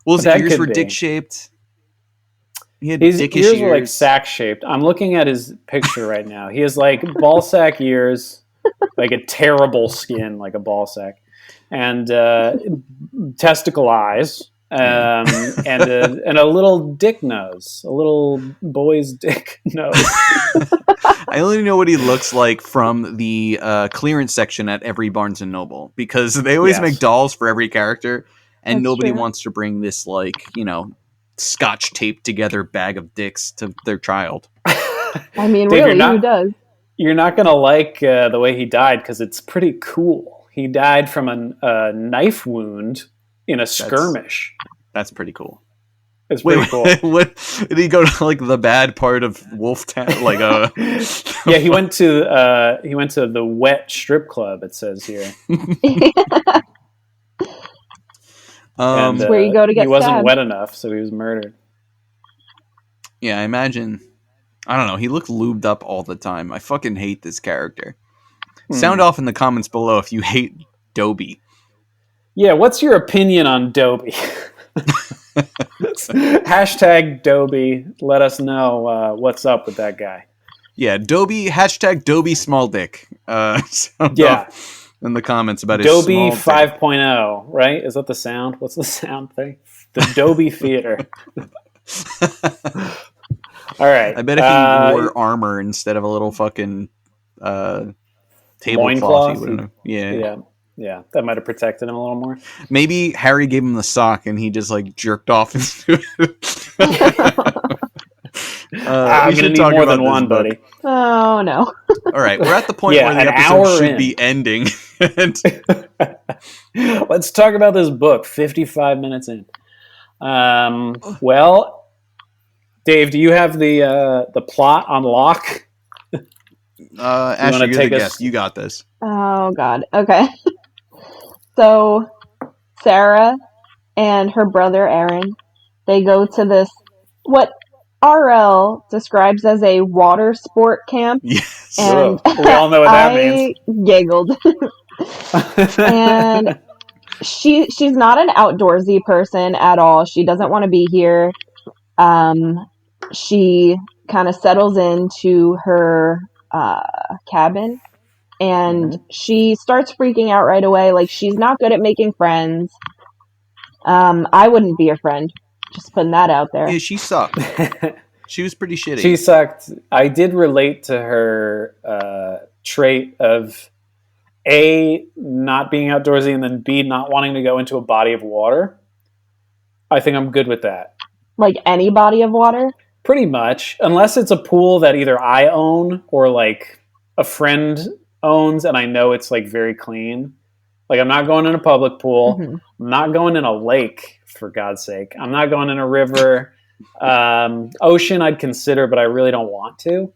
Well, his ears were dick shaped. He had his dickish ears were like sack shaped. I'm looking at his picture right now. He has like ball sack ears, like a terrible skin, like a ball sack, and testicle eyes. And a little dick nose, a little boy's dick nose. I only know what he looks like from the clearance section at every Barnes and Noble, because they always make dolls for every character, and That's nobody true. wants to bring this, like, scotch taped together bag of dicks to their child. I mean, Dave, really, who does? You're not gonna like the way he died, because it's pretty cool. He died from a knife wound in a skirmish. That's pretty cool. It's pretty cool. What, did he go to like the bad part of Wolf Town? Like yeah, he went to the wet strip club. It says here. And, where you go to get he wasn't stabbed. wet enough, so he was murdered. Yeah, I imagine. I don't know. He looked lubed up all the time. I fucking hate this character. Sound off in the comments below if you hate Dobie. Yeah, what's your opinion on Dobie? Hashtag Dobie. Let us know what's up with that guy. Yeah, Dobie. Hashtag Dobie small dick. Sound off in the comments about his Dobie small 5.0, right? Is that the sound? What's the sound thing? The Dobie Theater. All right. I bet if he wore armor instead of a little fucking tablecloth, he wouldn't have. Yeah, that might have protected him a little more. Maybe Harry gave him the sock and he just like jerked off into it. I'm going to need more than one, buddy. Oh, no. All right, we're at the point where the episode should be ending. Let's talk about this book, 55 minutes in. Well, Dave, do you have the plot on lock? Ashley, you're the guest. You got this. Oh, God. Okay. So, Sarah and her brother Aaron, they go to this, what RL describes as a water sport camp. Yes. And we all know what that means. I giggled. And she's not an outdoorsy person at all. She doesn't want to be here. She kind of settles into her cabin, and she starts freaking out right away. Like, she's not good at making friends. I wouldn't be a friend. Just putting that out there. Yeah, she sucked. She was pretty shitty. She sucked. I did relate to her trait of A, not being outdoorsy, and then B, not wanting to go into a body of water. I think I'm good with that. Like any body of water? Pretty much. Unless it's a pool that either I own or like a friend owns and I know it's like very clean. Like, I'm not going in a public pool. Mm-hmm. I'm not going in a lake, for God's sake. I'm not going in a river. Ocean I'd consider, but I really don't want to.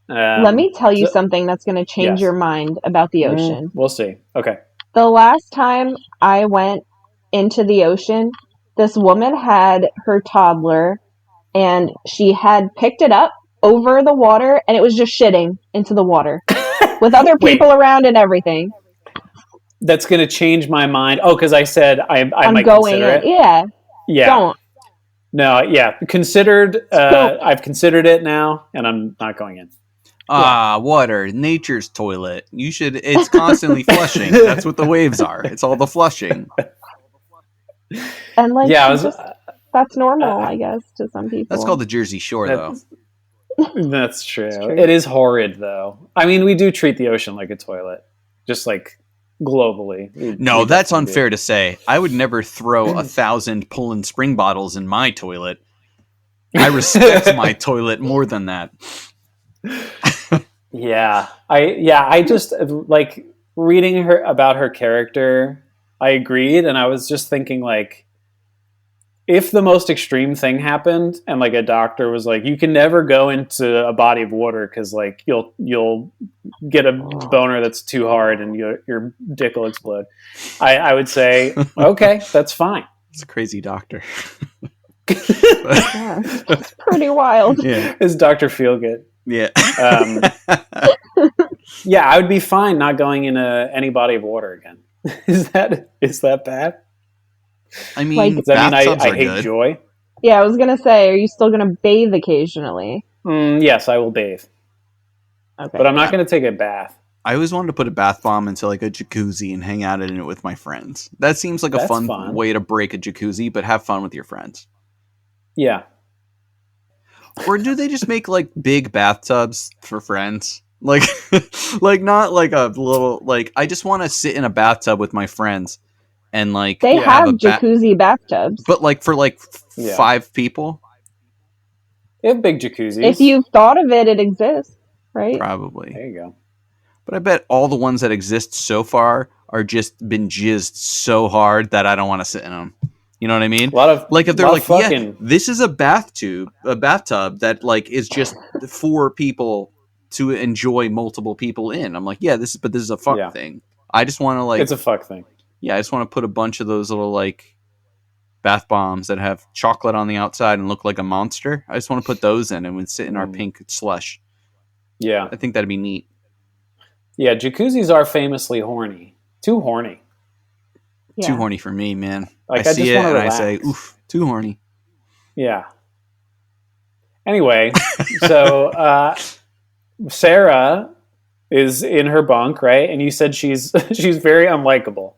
Let me tell you something that's going to change your mind about the ocean. We'll see. Okay. The last time I went into the ocean, this woman had her toddler, and she had picked it up over the water, and it was just shitting into the water with other people around and everything. That's going to change my mind. Oh, because I said I might consider it. Yeah. Don't. No, yeah. Considered. I've considered it now, and I'm not going in. Water, nature's toilet. You should. It's constantly flushing. That's what the waves are. It's all the flushing. And like, that's normal, I guess, to some people. That's called the Jersey Shore, though. That's true. It is horrid, though. I mean, we do treat the ocean like a toilet, just like globally. No, that's unfair to say. I would never throw 1,000 Poland Spring bottles in my toilet. I respect my toilet more than that. I just like reading her about her character. I agreed, and I was just thinking, like, if the most extreme thing happened and like a doctor was like, you can never go into a body of water because like you'll get a boner that's too hard and your dick will explode, I would say, okay, that's fine. It's a crazy doctor. It's pretty wild. Yeah. Is Dr. Feelgood. Yeah. Um, yeah, I would be fine not going into any body of water again. Is that bad? I mean, Does that mean bathtubs I are hate good. joy? Yeah, I was gonna say, are you still gonna bathe occasionally? Yes, I will bathe, Okay. but I'm not going to take a bath. I always wanted to put a bath bomb into like a jacuzzi and hang out in it with my friends. That seems like a That's fun fun. way to break a jacuzzi, but have fun with your friends. Yeah. Or do they just make like big bathtubs for friends? Like, like not like a little like. I just want to sit in a bathtub with my friends and like They Yeah. have a jacuzzi bathtubs. but like for like Yeah. 5 people, They have big jacuzzis. If you've thought of it, it exists, right? probably. There you go. But I bet all the ones that exist so far are just been jizzed so hard that I don't want to sit in them. You know what I mean? A lot of Like if they're lot like, of fucking, yeah, this is a bathtub that like is just for people to enjoy multiple people in. I'm like, yeah, this is a fuck Yeah. thing. I just want to like, it's a fuck thing. yeah, I just want to put a bunch of those little like bath bombs that have chocolate on the outside and look like a monster. I just want to put those in and we'd sit in our pink slush. Yeah. I think that'd be neat. Yeah, jacuzzis are famously horny. Too horny. Yeah. Too horny for me, man. Like, I I see just it wanna and relax. I say, oof, too horny. Yeah. Anyway, so Sarah is in her bunk, right? And you said she's very unlikable.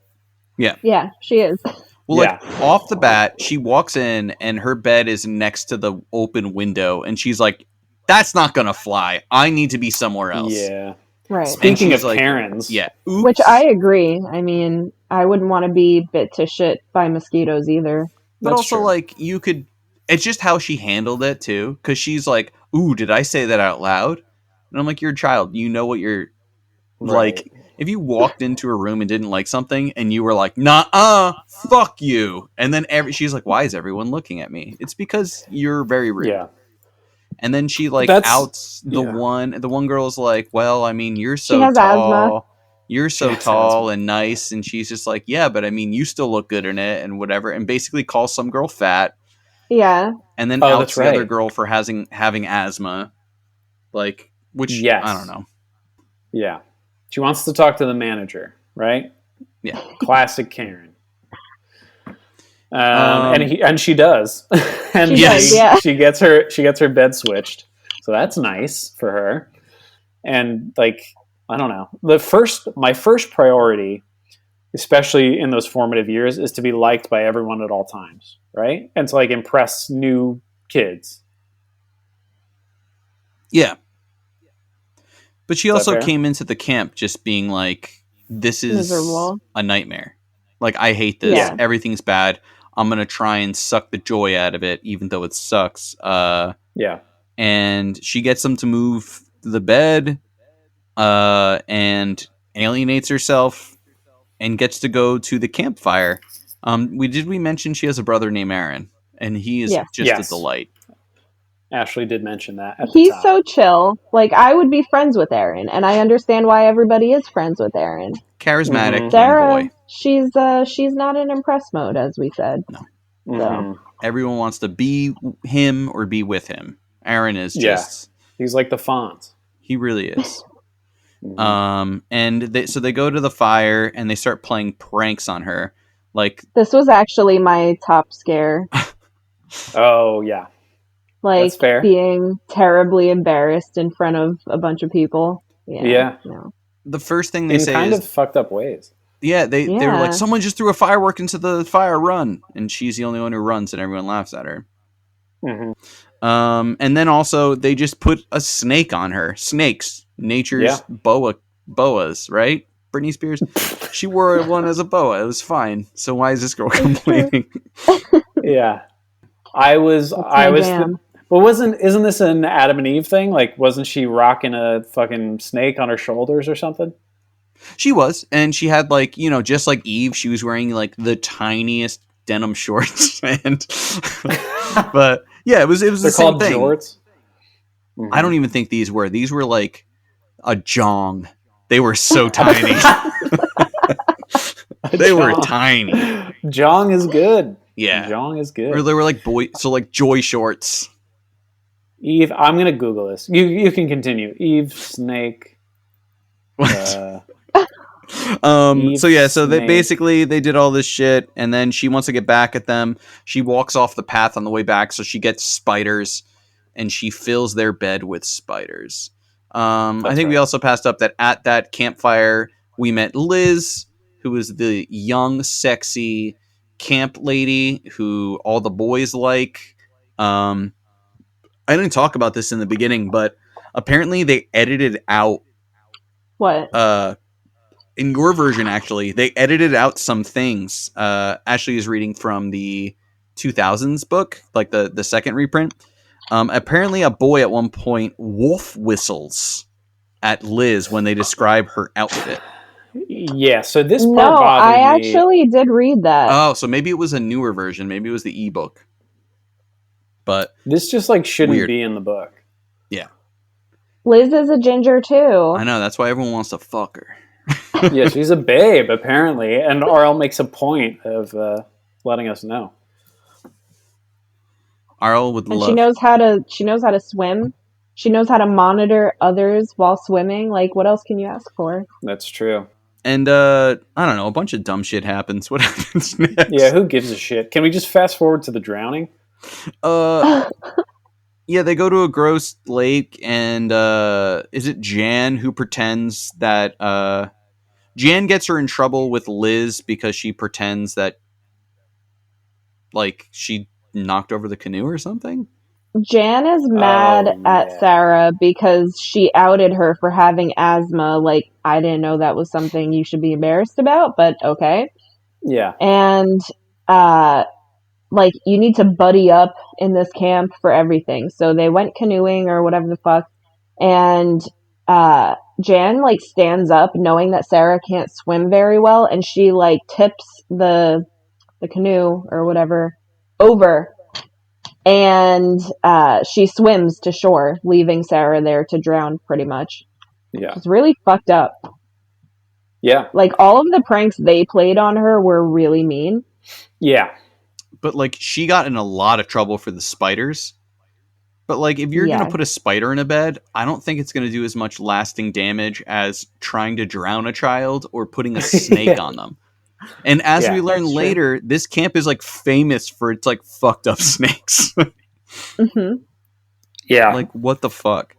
Yeah, she is. Well, Yeah. like off the bat, she walks in and her bed is next to the open window, and she's like, "That's not gonna fly. I need to be somewhere else." Yeah. Right. Speaking she's of like- Karens. Yeah. Oops. Which I agree. I mean, I wouldn't want to be bit to shit by mosquitoes either. But That's also, true. like, you could. It's just how she handled it too, because she's like, "Ooh, did I say that out loud?" And I'm like, "You're a child. You know what you're Right. like." If you walked into a room and didn't like something, and you were like, "Nah, fuck you," and then she's like, "Why is everyone looking at me?" It's because you're very rude. Yeah. And then she like That's- outs the yeah. one girl's like, "Well, I mean, you're so has tall. asthma. You're so has tall asthma. and nice." And she's just like, "Yeah, but I mean, you still look good in it and whatever." And basically calls some girl fat Yeah. and then Oh, outs that's the other right. girl for having asthma. Like, which Yes. I don't know. Yeah. She wants to talk to the manager, right? Yeah. Classic Karen. And she does. And She does, yeah. she gets her bed switched. So that's nice for her. And like, I don't know. My first priority, especially in those formative years, is to be liked by everyone at all times, right? And to like impress new kids. Yeah. But she that also fair? came into the camp just being like, "This is Miserable. a nightmare. Like, I hate this. Yeah. Everything's bad. I'm gonna try and suck the joy out of it, even though it sucks." Yeah. And she gets them to move the bed, and alienates herself, and gets to go to the campfire. We mention she has a brother named Aaron, and he is Yes. just Yes. a delight. Ashley did mention that at the He's top. so chill. Like, I would be friends with Aaron, and I understand why everybody is friends with Aaron. Charismatic young Sarah, boy. she's not in impress mode, as we said. Mhm. Everyone wants to be him or be with him. Aaron is Yeah. just He's like the Fonz. he really is. Mhm. And they go to the fire and they start playing pranks on her. Like, This was actually my top scare. Oh yeah. Like, That's fair. being terribly embarrassed in front of a bunch of people. Yeah. No. the first thing they In say kind is, of fucked up ways. yeah, they were Yeah. like, "Someone just threw a firework into the fire, run." And she's the only one who runs and everyone laughs at her. Mhm. And then also they just put a snake on her. Snakes, nature's boas, right? Britney Spears, she wore one as a boa. It was fine. So why is this girl complaining? Yeah. I was my jam. well, isn't this an Adam and Eve thing? Like, wasn't she rocking a fucking snake on her shoulders or something? She was, and she had like, just like Eve, she was wearing like the tiniest denim shorts, and but yeah, it was They're the same called thing. jorts. I don't even think these were like a jong. They were so tiny. They were tiny. Jong is good. Yeah. Jong is good. Or they were like joy shorts. Eve. I'm gonna Google this. You can continue. Eve snake. What? Eve so they snake. basically they did all this shit, and then she wants to get back at them. She walks off the path on the way back, so she gets spiders, and she fills their bed with spiders. I think we also passed up that at that campfire we met Liz, who was the young, sexy camp lady who all the boys like. I didn't talk about this in the beginning, but apparently they edited out What? in your version, actually, they edited out some things. Ashley is reading from the 2000s book, like the second reprint. Apparently, a boy at one point wolf whistles at Liz when they describe her outfit. Yeah, so this part No, bothered I me. actually did read that. Oh, so maybe it was a newer version. Maybe it was the ebook. But This just like shouldn't weird. be in the book. Yeah, Liz is a ginger too. I know. That's why everyone wants to fuck her. Yeah, she's a babe apparently, and RL makes a point of letting us know. RL would And love. she knows how to swim. She knows how to monitor others while swimming. Like, what else can you ask for? That's true. And I don't know, a bunch of dumb shit happens. What happens next? Yeah, who gives a shit? Can we just fast forward to the drowning? Yeah, they go to a gross lake, and is it Jan who pretends that Jan gets her in trouble with Liz because she pretends that like she knocked over the canoe or something? Jan is mad at yeah. Sarah because she outed her for having asthma. Like, I didn't know that was something you should be embarrassed about, but okay. Yeah. And like, you need to buddy up in this camp for everything. So they went canoeing or whatever the fuck, and Jan like stands up knowing that Sarah can't swim very well, and she like tips the canoe or whatever over, and she swims to shore, leaving Sarah there to drown pretty much. Yeah. It's really fucked up. Yeah. Like, all of the pranks they played on her were really mean. Yeah. But like she got in a lot of trouble for the spiders. But like if you're gonna put a spider in a bed, I don't think it's gonna do as much lasting damage as trying to drown a child or putting a snake on them. And as we learn later, this camp is like famous for its like fucked up snakes. Mm-hmm. Yeah. Like what the fuck?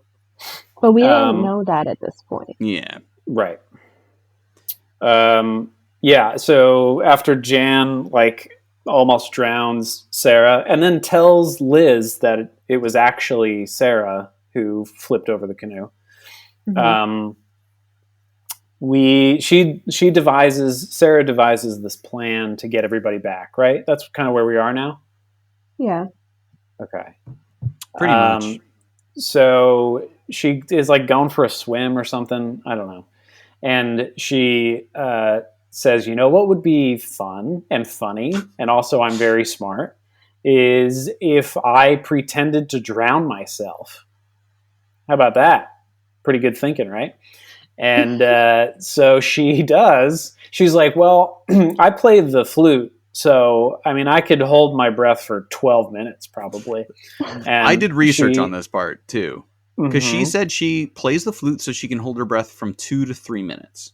But we don't know that at this point. Yeah. Right. Yeah. So after Jan like almost drowns Sarah and then tells Liz that it was actually Sarah who flipped over the canoe. Mm-hmm. Sarah devises this plan to get everybody back, right? That's kind of where we are now. Yeah. Okay. Pretty much. So she is like going for a swim or something. I don't know. And she says, you know what would be fun and funny, and also I'm very smart, is if I pretended to drown myself. How about that? Pretty good thinking, right? And so she does. She's like, well, I play the flute, so I mean, I could hold my breath for 12 minutes probably. And I did research on this part too, because she Mhm. said she plays the flute so she can hold her breath from 2 to 3 minutes.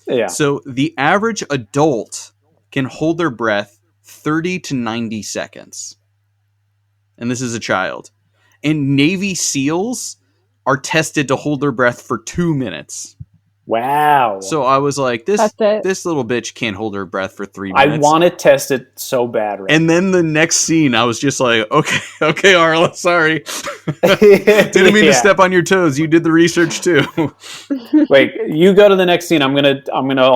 Yeah. So the average adult can hold their breath 30 to 90 seconds. And this is a child. And Navy SEALs are tested to hold their breath for 2 minutes. Wow. So I was like, this That's it. little bitch can't hold her breath for 3 I minutes. want to test it so bad right And then the next scene, I was just like, okay, Arla, sorry. Didn't mean to step on your toes. You did the research too. Wait, you go to the next scene. I'm gonna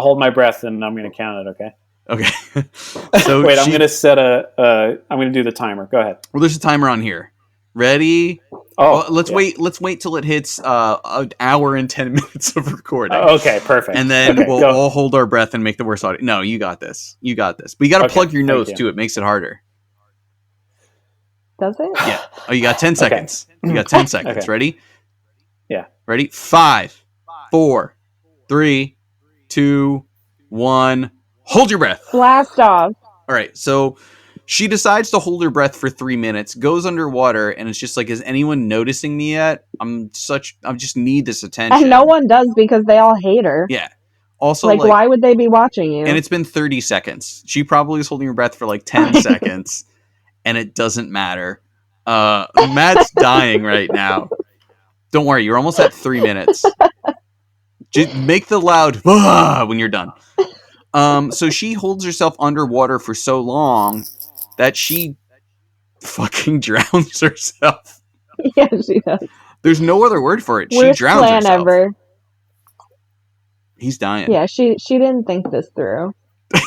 hold my breath and I'm gonna count it. Okay. Okay. So wait, I'm gonna set I'm gonna do the timer. Go ahead. Well, there's a timer on here. Ready? Oh, let's wait. Let's wait till it hits an hour and 10 minutes of recording. Okay, perfect. And then we'll go. all hold our breath and make the worst audio. No, you got this. You got this. But you got to plug your nose too. It makes it harder. Does it? Yeah. Oh, you got 10 seconds. You got 10 seconds. Okay. Ready? Yeah. Ready? 5, 4, 3, 2, 1. Hold your breath. Blast off. All right. So She decides to hold her breath for 3 minutes, goes underwater, and it's just like, is anyone noticing me yet? I just need this attention. And no one does because they all hate her. Yeah. Also, like why would they be watching you? And it's been 30 seconds. She probably is holding her breath for like 10 seconds, and it doesn't matter. Matt's dying right now. Don't worry, you're almost at 3 minutes. Just make the loud when you're done. So she holds herself underwater for so long that she fucking drowns herself. Yeah, she does. There's no other word for it. Worst she drowns plan herself. Ever. He's dying. Yeah, she didn't think this through.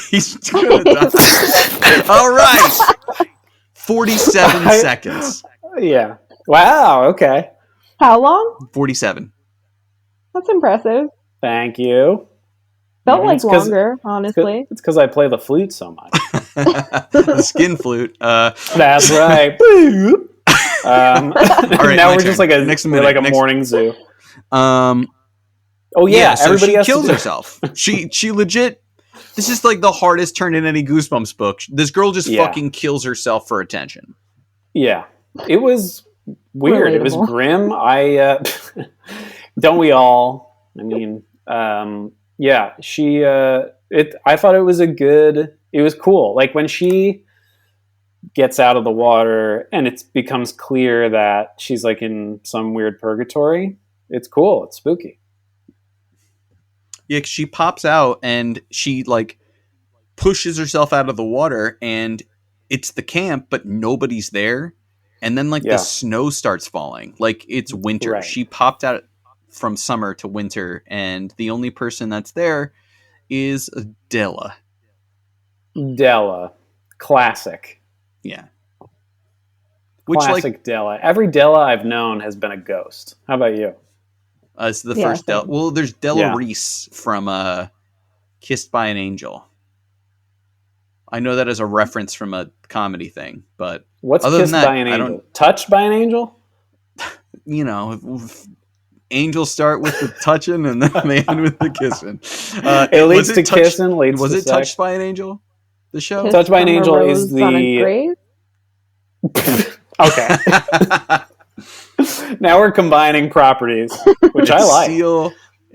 He's gonna die. All right. 47 seconds. Yeah. Wow. Okay. How long? 47. That's impressive. Thank you. Felt like longer, honestly. It's because I play the flute so much. The skin flute. That's right. All right. Now we're just like a morning zoo. Oh yeah, so everybody she kills herself. She legit. This is like the hardest turn in any Goosebumps book. This girl just fucking kills herself for attention. Yeah, it was weird. Relatable. It was grim. Don't we all? I mean, yeah. I thought it was it was cool. Like when she gets out of the water and it becomes clear that she's like in some weird purgatory. It's cool. It's spooky. Yeah, she pops out and she like pushes herself out of the water, and it's the camp, but nobody's there. And then like the snow starts falling, like it's winter. Right. She popped out from summer to winter, and the only person that's there is Della. Della, classic. Yeah, classic Della. Every Della I've known has been a ghost. How about you? It's the first Della. Well, there's Della Reese from Kissed by an Angel. I know that as a reference from a comedy thing, but what's other Kissed than that, by an Angel? Touched by an Angel? You know, angels start with the touching and then they end with the kissing. It leads to kissing. Was it Touched by an Angel? The show? Touched by an Angel is the... Okay. Now we're combining properties, which I like.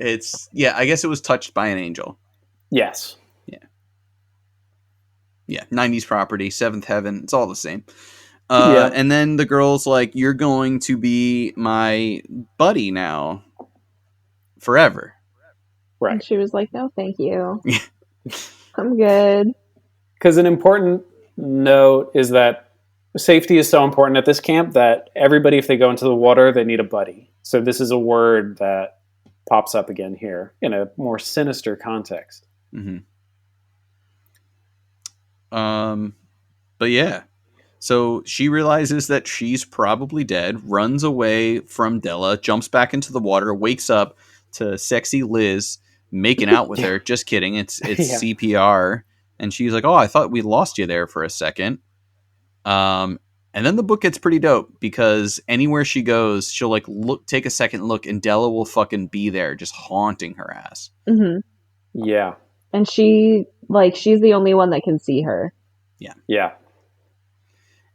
I guess it was Touched by an Angel. Yes. Yeah, 90s property, Seventh Heaven, it's all the same. And then the girl's like, you're going to be my buddy now. Forever. Right. And she was like, no, thank you. I'm good. Because an important note is that safety is so important at this camp that everybody, if they go into the water, they need a buddy. So this is a word that pops up again here in a more sinister context. Mm-hmm. But yeah, so she realizes that she's probably dead, runs away from Della, jumps back into the water, wakes up to sexy Liz making out with her. Just kidding. It's CPR. And she's like, oh, I thought we lost you there for a second. And then the book gets pretty dope because anywhere she goes, she'll like take a second look and Della will fucking be there just haunting her ass. Mm-hmm. Yeah. And she's the only one that can see her. Yeah. Yeah.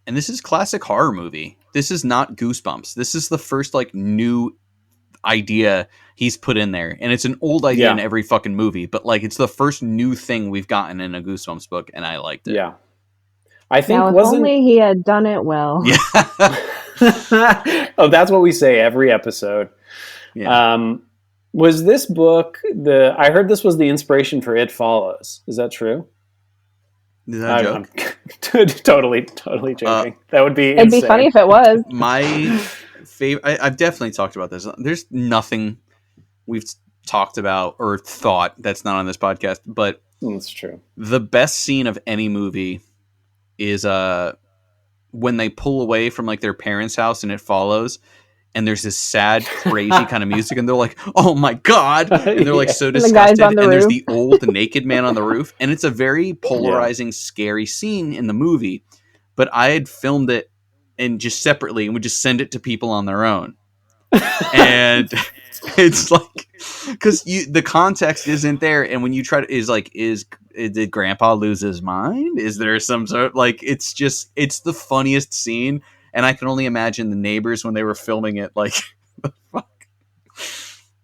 And this is classic horror movie. This is not Goosebumps. This is the first like new idea he's put in there. And it's an old idea in every fucking movie, but like it's the first new thing we've gotten in a Goosebumps book, and I liked it. Yeah. I think if only he had done it well. Yeah. Oh, that's what we say every episode. Yeah. Was this book I heard this was the inspiration for It Follows. Is that true? Is that a joke? I'm totally joking. That would be It'd insane. be funny if it was. My favorite... I've definitely talked about this. There's nothing we've talked about or thought that's not on this podcast, but... That's true. The best scene of any movie is when they pull away from like their parents' house and It Follows, and there's this sad, crazy kind of music, and they're like, "Oh my god!" And they're like so disgusted. And there's the old naked man on the roof, and it's a very polarizing, scary scene in the movie. But I had filmed it and just separately, and would just send it to people on their own. And It's like, because the context isn't there, and when you try to did Grandpa lose his mind? Is there some sort of, like, it's the funniest scene, and I can only imagine the neighbors when they were filming it, like, the fuck.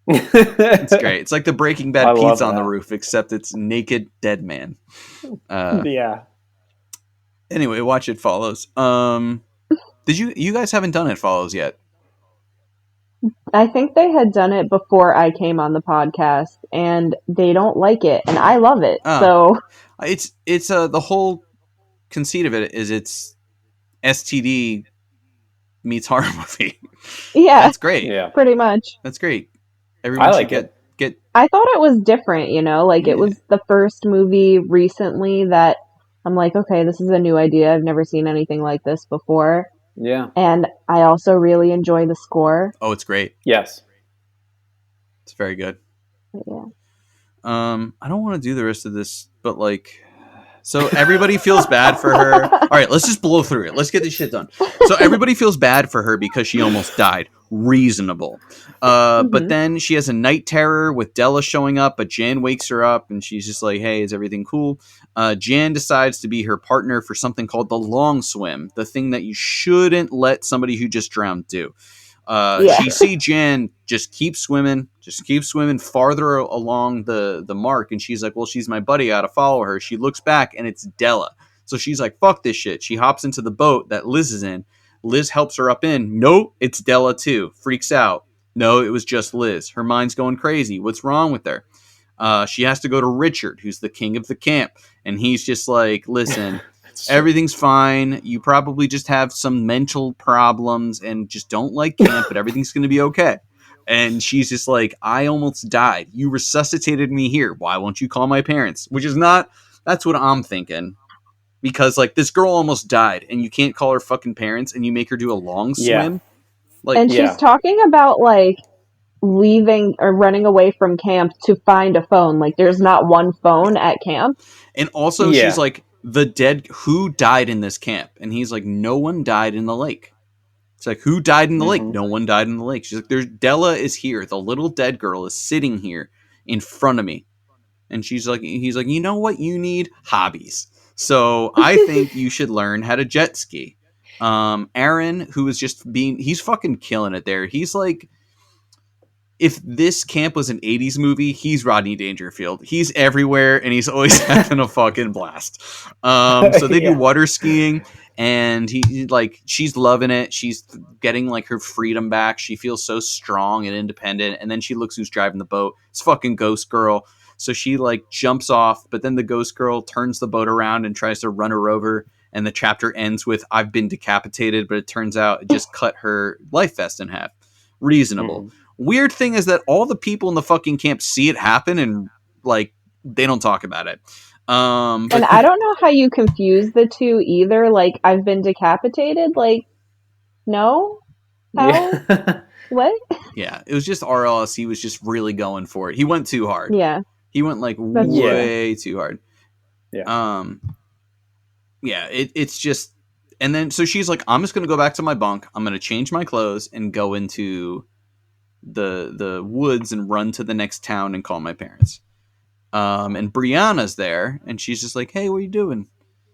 It's great. It's like the Breaking Bad pizza on the roof, except it's naked dead man. Yeah. Anyway, watch It Follows. Did you guys haven't done It Follows yet? I think they had done it before I came on the podcast, and they don't like it, and I love it. So it's the whole conceit of it is it's STD meets horror movie. Yeah, that's great. Yeah, pretty much. That's great. Everyone I like should get. I thought it was different, like it was the first movie recently that I'm like, okay, this is a new idea. I've never seen anything like this before. Yeah. And I also really enjoy the score. Oh, it's great. Yes. It's very good. Yeah. I don't want to do the rest of this, but like, so everybody feels bad for her. All right, let's just blow through it. Let's get this shit done. So everybody feels bad for her because she almost died. Reasonable. But then she has a night terror with Della showing up, but Jan wakes her up and she's just like, hey, is everything cool? Jan decides to be her partner for something called the long swim, the thing that you shouldn't let somebody who just drowned do. She see Jan just keep swimming farther along the mark, and she's like, well, she's my buddy, I gotta follow her. She looks back and it's Della, so she's like, fuck this shit. She hops into the boat that Liz is in. Liz helps her up in. Nope, it's Della too. Freaks out. No, it was just Liz. Her mind's going crazy. What's wrong with her? She has to go to Richard, who's the king of the camp, and he's just like, listen, everything's fine. You probably just have some mental problems and just don't like camp, but everything's going to be okay. And she's just like, I almost died. You resuscitated me here. Why won't you call my parents? Which is not, that's what I'm thinking. Because like this girl almost died and you can't call her fucking parents and you make her do a long swim. Like, and she's talking about like leaving or running away from camp to find a phone. Like there's not one phone at camp. And also she's like, the dead, who died in this camp? And he's like, no one died in the lake. It's like, who died in the lake? No one died in the lake. She's like, there's Della is here. The little dead girl is sitting here in front of me. And he's like, you know what you need? Hobbies. So I think you should learn how to jet ski. Aaron, who is he's fucking killing it there. He's like, if this camp was an 80s movie, he's Rodney Dangerfield. He's everywhere and he's always having a fucking blast. So they do water skiing and she's loving it. She's getting like her freedom back. She feels so strong and independent. And then she looks who's driving the boat. It's fucking Ghost Girl. So she like jumps off, but then the Ghost Girl turns the boat around and tries to run her over. And the chapter ends with, I've been decapitated, but it turns out it just cut her life vest in half. Reasonable. Weird thing is that all the people in the fucking camp see it happen and like they don't talk about it. And I don't know how you confuse the two either. Like, I've been decapitated. Like, no? How? Yeah. What? Yeah, it was just RLS. He was just really going for it. He went too hard. Yeah. He went like way too hard. Yeah. Yeah, it's just, and then so she's like, I'm just gonna go back to my bunk. I'm gonna change my clothes and go into the woods and run to the next town and call my parents. And Brianna's there, and she's just like, hey, what are you doing?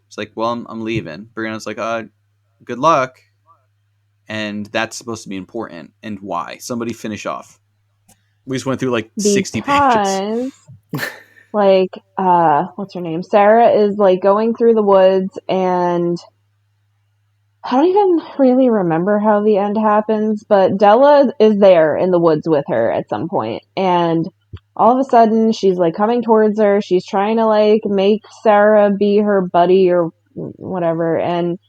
She's like, well, I'm leaving. Brianna's like, good luck. And that's supposed to be important. And why? Somebody finish off. We just went through like 60 pages. Like, what's her name? Sarah is like going through the woods, and I don't even really remember how the end happens, but Della is there in the woods with her at some point, and all of a sudden she's like coming towards her. She's trying to like make Sarah be her buddy or whatever, and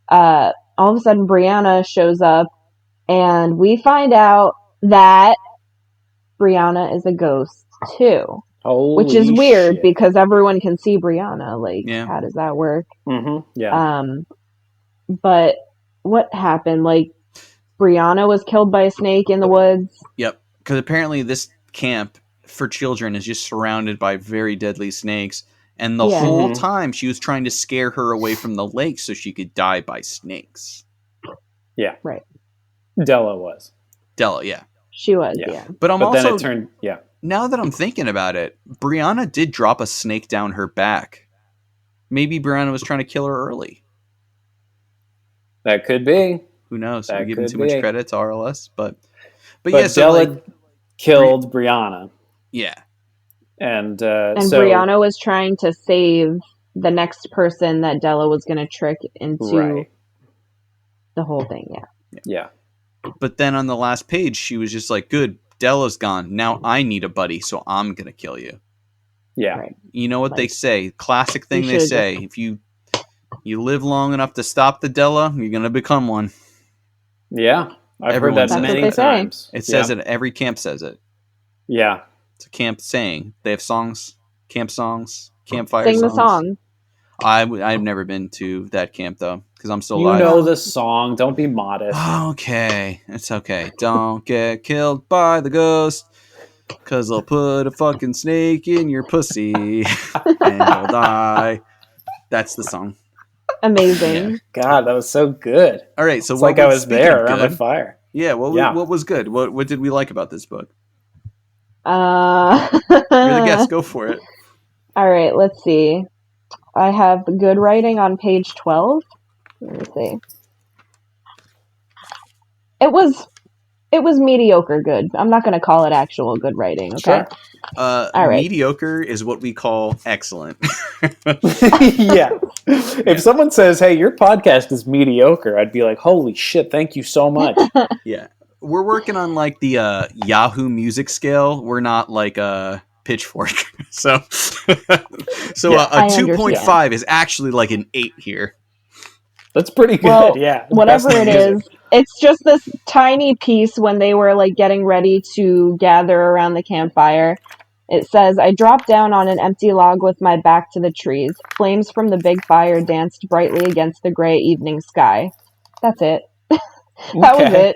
all of a sudden Brianna shows up, and we find out that Brianna is a ghost too. Holy which is weird shit. because everyone can see Brianna. Like, how does that work? Yeah. But what happened? Like, Brianna was killed by a snake in the woods. Yep. Because apparently this camp for children is just surrounded by very deadly snakes. And the whole time she was trying to scare her away from the lake so she could die by snakes. Yeah. Right. Della was. Della, yeah. She was, yeah. But then also it turned, now that I'm thinking about it, Brianna did drop a snake down her back. Maybe Brianna was trying to kill her early. That could be. Who knows? That We're giving could too much be. credit to RLS, but But so Della like killed Brianna. yeah. And And Brianna was trying to save the next person that Della was going to trick into the whole thing, Yeah. But then on the last page, she was just like, good, Della's gone. Now I need a buddy, so I'm going to kill you. Yeah. Right. You know what they say? Classic thing they should've say. If you live long enough to stop the Della, you're going to become one. Yeah. I've Everyone heard that says many it. times. It says it. Every camp says it. Yeah. It's a camp saying. They have songs, campfire Sing songs. the song. I've never been to that camp, though, because I'm still You alive. know the song. Don't be modest. Okay. It's okay. Don't get killed by the ghost, because I'll put a fucking snake in your pussy, and you'll die. That's the song. Amazing. God, that was so good. All right, so It's what like I was there around the good? fire. Yeah, what was good? What did we like about this book? You're the guest. Go for it. All right, let's see. I have good writing on page 12. Let me see. It was mediocre good. I'm not going to call it actual good writing, okay? Sure. All right. Mediocre is what we call excellent. Yeah. If someone says, "Hey, your podcast is mediocre," I'd be like, "Holy shit, thank you so much." Yeah. We're working on like the Yahoo Music scale. We're not like a Pitchfork. So a 2.5 is actually like an 8 here. That's pretty good. Well, yeah. Whatever Best it music. is, it's just this tiny piece when they were like getting ready to gather around the campfire. It says, I dropped down on an empty log with my back to the trees. Flames from the big fire danced brightly against the gray evening sky. That's it. That was it.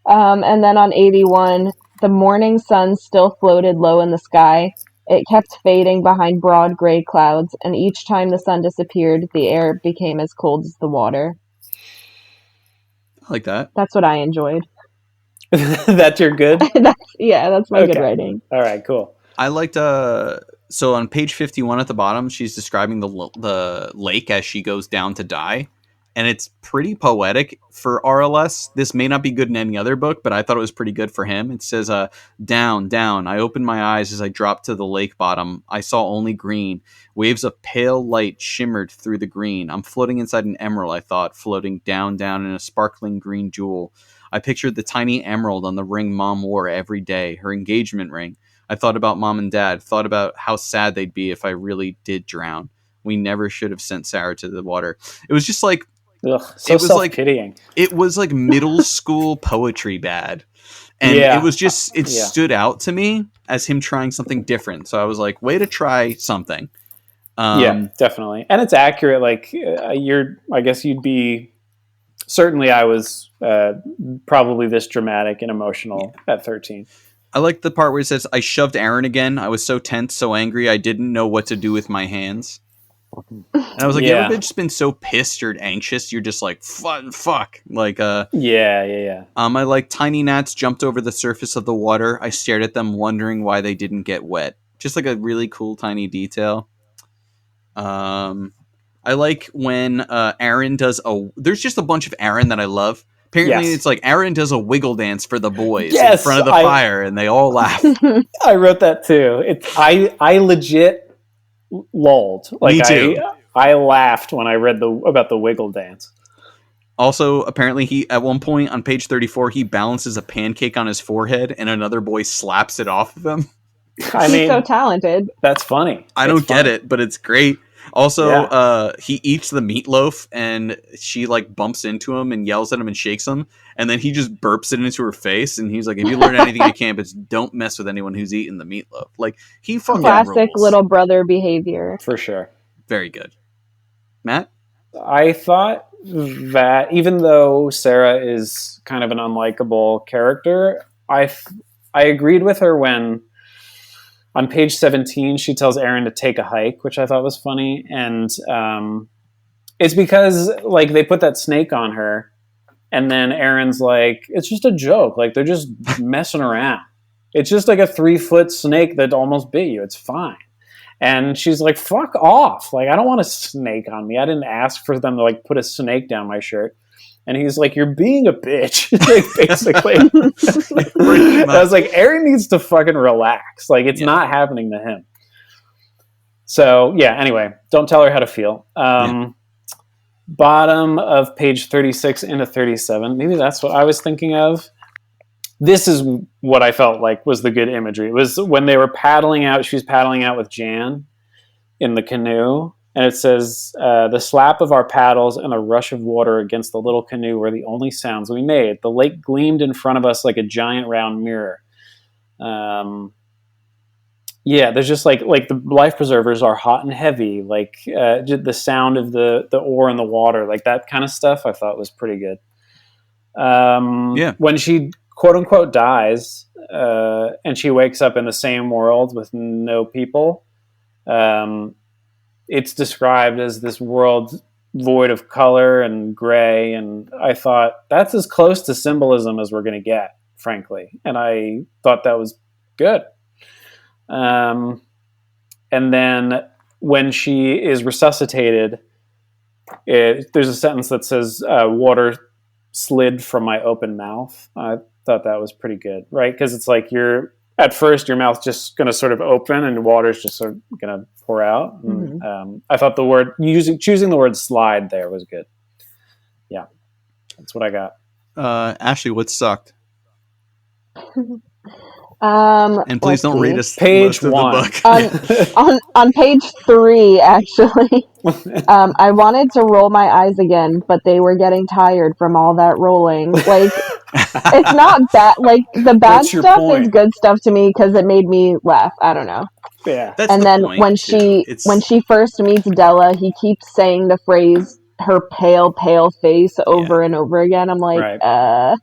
And then on 81, the morning sun still floated low in the sky. It kept fading behind broad gray clouds, and each time the sun disappeared, the air became as cold as the water. I like that. That's what I enjoyed. That's your good? That's my good writing. All right, cool. I liked so on page 51 at the bottom, she's describing the lake as she goes down to die. And it's pretty poetic for RLS. This may not be good in any other book, but I thought it was pretty good for him. It says, down, down. I opened my eyes as I dropped to the lake bottom. I saw only green. Waves of pale light shimmered through the green. I'm floating inside an emerald, I thought, floating down, down in a sparkling green jewel. I pictured the tiny emerald on the ring Mom wore every day, her engagement ring. I thought about Mom and Dad, thought about how sad they'd be if I really did drown. We never should have sent Sarah to the water. It was just like, ugh, so self-pitying. It was like middle school poetry bad. And it was just, it stood out to me as him trying something different. So I was like, way to try something. Yeah, definitely. And it's accurate. Like I guess you'd be, certainly I was probably this dramatic and emotional at 13. I like the part where it says, I shoved Aaron again. I was so tense, so angry. I didn't know what to do with my hands. And I was like, you ever just been so pissed or anxious? You're just like, fuck. Like, yeah. I like tiny gnats jumped over the surface of the water. I stared at them, wondering why they didn't get wet. Just like a really cool tiny detail. I like when Aaron does there's just a bunch of Aaron that I love. Apparently it's like Aaron does a wiggle dance for the boys in front of the fire and they all laugh. I wrote that too. I legit lulled. Like, me too. I laughed when I read about the wiggle dance. Also, apparently he at one point on page 34 he balances a pancake on his forehead and another boy slaps it off of him. I mean, he's so talented. That's funny. I don't get it, but it's great. Also, he eats the meatloaf and she like bumps into him and yells at him and shakes him. And then he just burps it into her face. And he's like, if you learn anything at camp, it's don't mess with anyone who's eating the meatloaf. Like, he fucking classic rules. Little brother behavior. For sure. Very good. Matt? I thought that even though Sarah is kind of an unlikable character, I agreed with her when on page 17, she tells Aaron to take a hike, which I thought was funny. And it's because like they put that snake on her And then Aaron's like, it's just a joke. Like, they're just messing around. It's just like a 3-foot snake that almost bit you. It's fine. And she's like, fuck off. Like, I don't want a snake on me. I didn't ask for them to like put a snake down my shirt. And he's like, you're being a bitch. Like, basically. I was like, Aaron needs to fucking relax. Like, it's not happening to him. So, yeah, anyway, don't tell her how to feel. Bottom of page 36 into 37. Maybe that's what I was thinking of. This is what I felt like was the good imagery. It was when they were paddling out. She was paddling out with Jan in the canoe. And it says, the slap of our paddles and the rush of water against the little canoe were the only sounds we made. The lake gleamed in front of us like a giant round mirror. There's just like the life preservers are hot and heavy. Like the sound of the oar in the water, like that kind of stuff I thought was pretty good. When she quote unquote dies and she wakes up in the same world with no people, it's described as this world void of color and gray. And I thought that's as close to symbolism as we're going to get, frankly. And I thought that was good. And then when she is resuscitated, there's a sentence that says, water slid from my open mouth. I thought that was pretty good, right? Because it's like at first your mouth's just going to sort of open and water's just sort of going to pour out. And, I thought choosing the word slide there was good. Yeah, that's what I got. Ashley, what sucked? And please don't read us page most 1 of the book. on page 3, actually. I wanted to roll my eyes again, but they were getting tired from all that rolling. Like, it's not bad. Like, the bad stuff is good stuff to me because it made me laugh. I don't know. Yeah. And then when she first meets Della, he keeps saying the phrase "her pale, pale face" over and over again. I'm like, right.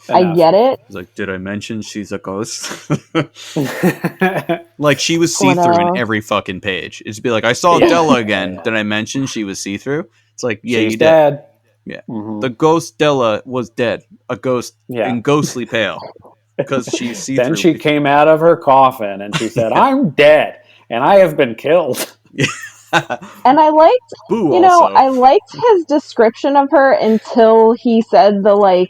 I get it. He's like, did I mention she's a ghost? Like, she was see-through in every fucking page. It'd be like, I saw Della again. Did I mention she was see-through? It's like, yeah, she's you dead. Did. Yeah. Mm-hmm. The ghost Della was dead. A ghost and ghostly pale. Because she's see-through. Then she came out of her coffin and she said, I'm dead and I have been killed. And I liked, I liked his description of her until he said the, like,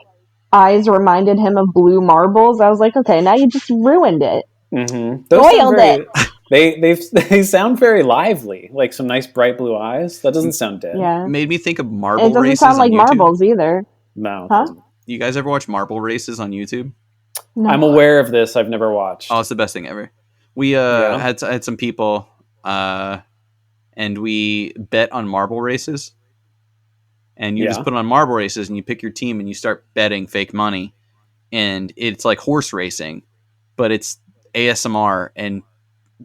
eyes reminded him of blue marbles. I was like, okay, now you just ruined it. Mm-hmm. Spoiled it. They sound very lively, like some nice bright blue eyes. That doesn't sound dead. Yeah, made me think of marble races. It doesn't sound like on marbles either. No. Huh? You guys ever watch marble races on YouTube? No. I'm aware of this. I've never watched. Oh, it's the best thing ever. We had some people, and we bet on marble races. And you just put on marble races and you pick your team and you start betting fake money. And it's like horse racing, but it's ASMR and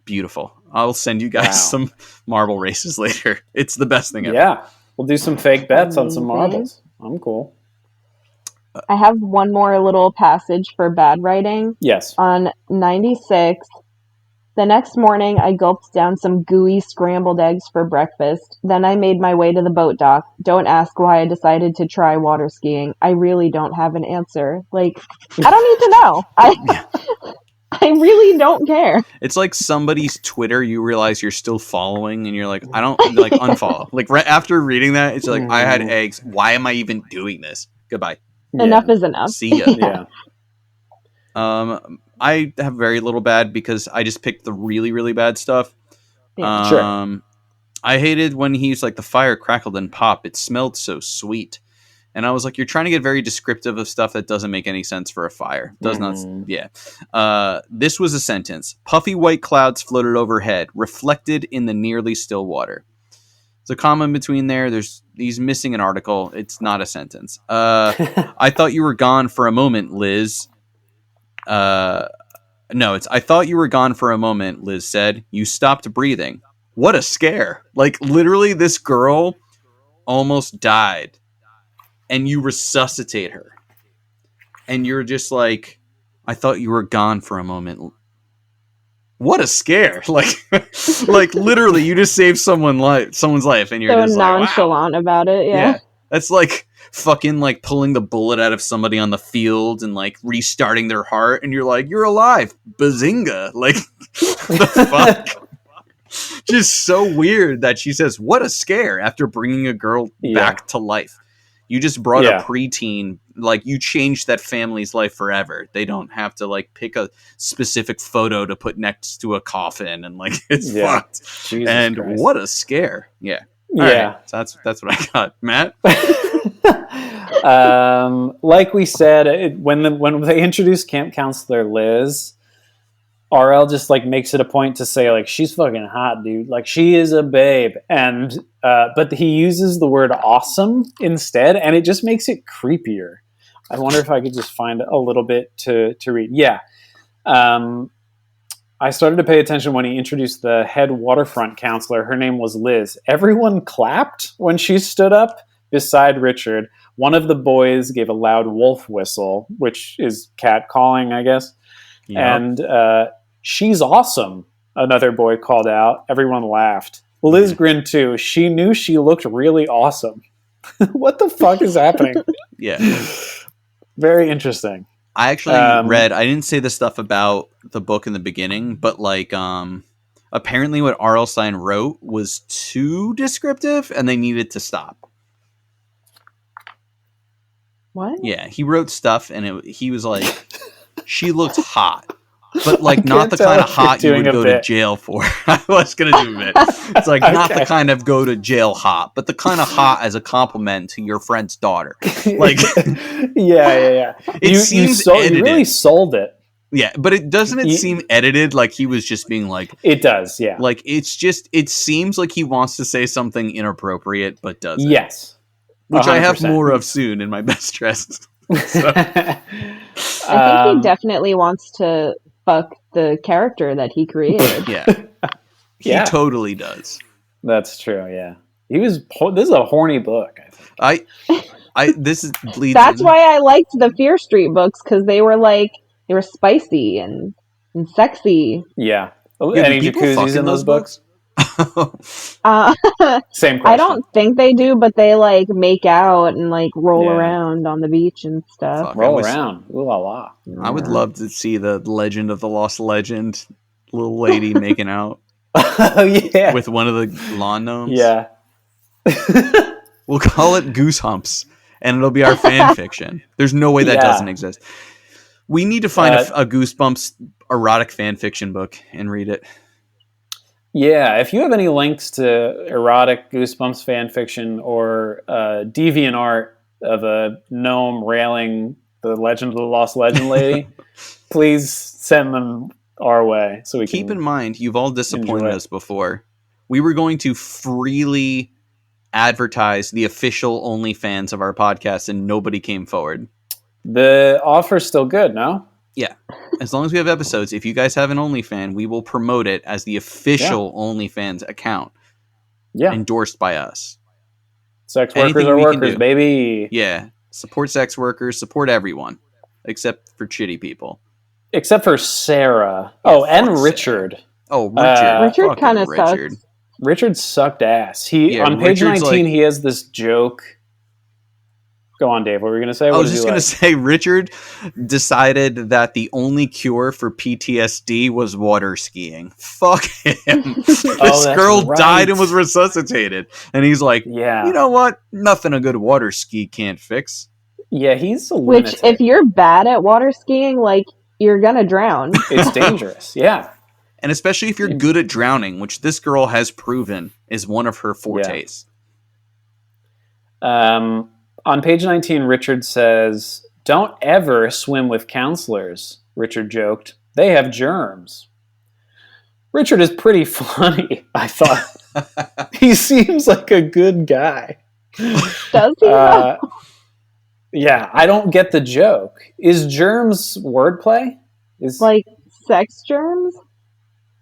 beautiful. I'll send you guys some marble races later. It's the best thing ever. Yeah. We'll do some fake bets on some marbles. I'm cool. I have one more little passage for bad writing. Yes. On 96, the next morning I gulped down some gooey scrambled eggs for breakfast. Then I made my way to the boat dock. Don't ask why I decided to try water skiing. I really don't have an answer. Like, I don't need to know. I really don't care. It's like somebody's Twitter you realize you're still following and you're like, I don't, like, unfollow. Like, right after reading that, it's like, I had eggs. Why am I even doing this? Goodbye. Enough is enough. See ya. I have very little bad because I just picked the really, really bad stuff. Yeah. Sure. I hated when he's like, the fire crackled and popped. It smelled so sweet. And I was like, you're trying to get very descriptive of stuff that doesn't make any sense for a fire. Does not. Yeah. This was a sentence. Puffy white clouds floated overhead, reflected in the nearly still water. There's a comma in between there. He's missing an article. It's not a sentence. I thought you were gone for a moment, Liz. No, it's I thought you were gone for a moment, Liz said. You stopped breathing. What a scare. Like, literally, this girl almost died. And you resuscitate her. And you're just like, I thought you were gone for a moment. What a scare. Like literally, you just saved someone's life. And you're so just nonchalant like, wow. about it, yeah. That's like fucking like pulling the bullet out of somebody on the field and like restarting their heart, and you're like, you're alive, bazinga! Like, the fuck. Just so weird that she says, "What a scare!" after bringing a girl back to life. You just brought a preteen, like you changed that family's life forever. They don't have to like pick a specific photo to put next to a coffin, and like it's fucked. Jesus and Christ. What a scare! Yeah, yeah. Right. So that's what I got, Matt. Like we said, when they introduced camp counselor Liz, RL just like makes it a point to say like she's fucking hot, dude. Like she is a babe, and but he uses the word awesome instead, and it just makes it creepier. I wonder if I could just find a little bit to read. Yeah, I started to pay attention when he introduced the head waterfront counselor. Her name was Liz. Everyone clapped when she stood up beside Richard. One of the boys gave a loud wolf whistle, which is cat calling, I guess. Yep. And she's awesome, another boy called out. Everyone laughed. Liz grinned too. She knew she looked really awesome. What the fuck is happening? Yeah. Very interesting. I actually read, I didn't say the stuff about the book in the beginning, but like apparently what R.L. Stine wrote was too descriptive and they needed to stop. What? Yeah, he wrote stuff and he was like, she looked hot. But like not the kind of hot you would go to jail for. I was going to do a bit. It's like not the kind of go to jail hot, but the kind of hot as a compliment to your friend's daughter. Like, yeah. You really sold it. Yeah, but it doesn't seem edited like he was just being like... It does, yeah. Like, it's just... It seems like he wants to say something inappropriate, but doesn't. Yes. 100%. Which I have more of soon in my best dressed. So. I think he definitely wants to fuck the character that he created. Yeah. He totally does. That's true, yeah. This is a horny book, I think. This is bleeding. That's why I liked the Fear Street books, because they were spicy and sexy. Yeah. Any jacuzzis in those books? Same question. I don't think they do, but they like make out and like roll around on the beach and stuff. Fuck, roll around. Ooh la la. I would love to see the Legend of the Lost Legend little lady making out. Oh yeah. With one of the lawn gnomes. Yeah. We'll call it Goose Humps, and it'll be our fan fiction. There's no way that doesn't exist. We need to find a Goosebumps erotic fan fiction book and read it. Yeah, if you have any links to erotic Goosebumps fan fiction or deviant art of a gnome railing the Legend of the Lost Legend lady, please send them our way so we keep in mind you've all disappointed us before. We were going to freely advertise the official OnlyFans of our podcast, and nobody came forward. The offer's still good, no? Yeah. As long as we have episodes, if you guys have an OnlyFans, we will promote it as the official OnlyFans account. Yeah. Endorsed by us. Sex workers are workers, baby. Yeah. Support sex workers, support everyone. Except for shitty people. Except for Sarah. Oh, and Richard. Sarah. Oh, Richard. Richard kind of sucks. Richard sucked ass. On page 19, he has this joke. Go on, Dave. What were you going to say? I was just going to say Richard decided that the only cure for PTSD was water skiing. Fuck him. This girl died and was resuscitated. And he's like, you know what? Nothing a good water ski can't fix. Yeah, he's a lunatic. Which, if you're bad at water skiing, like, you're going to drown. It's dangerous, yeah. And especially if you're good at drowning, which this girl has proven is one of her fortes. Yeah. On page 19, Richard says, "Don't ever swim with counselors," Richard joked. "They have germs." Richard is pretty funny, I thought. He seems like a good guy. Does he? Yeah, I don't get the joke. Is germs wordplay? Is like sex germs?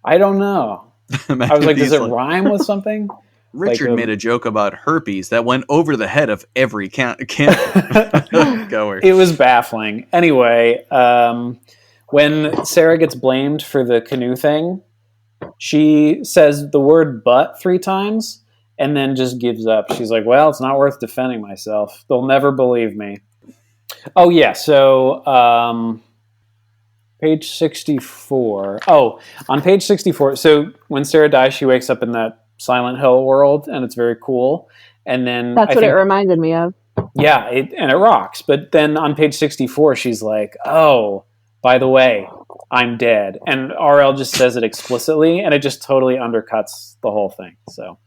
I don't know. I was like, does it rhyme with something? Richard made a joke about herpes that went over the head of every camp goer. It was baffling. Anyway, when Sarah gets blamed for the canoe thing, she says the word "but" 3 times, and then just gives up. She's like, well, it's not worth defending myself. They'll never believe me. Oh, yeah. So page 64. Oh, on page 64. So when Sarah dies, she wakes up in that Silent Hill world, and it's very cool. And then That's what it reminded me of. Yeah, and it rocks. But then on page 64, she's like, oh, by the way, I'm dead. And RL just says it explicitly, and it just totally undercuts the whole thing. So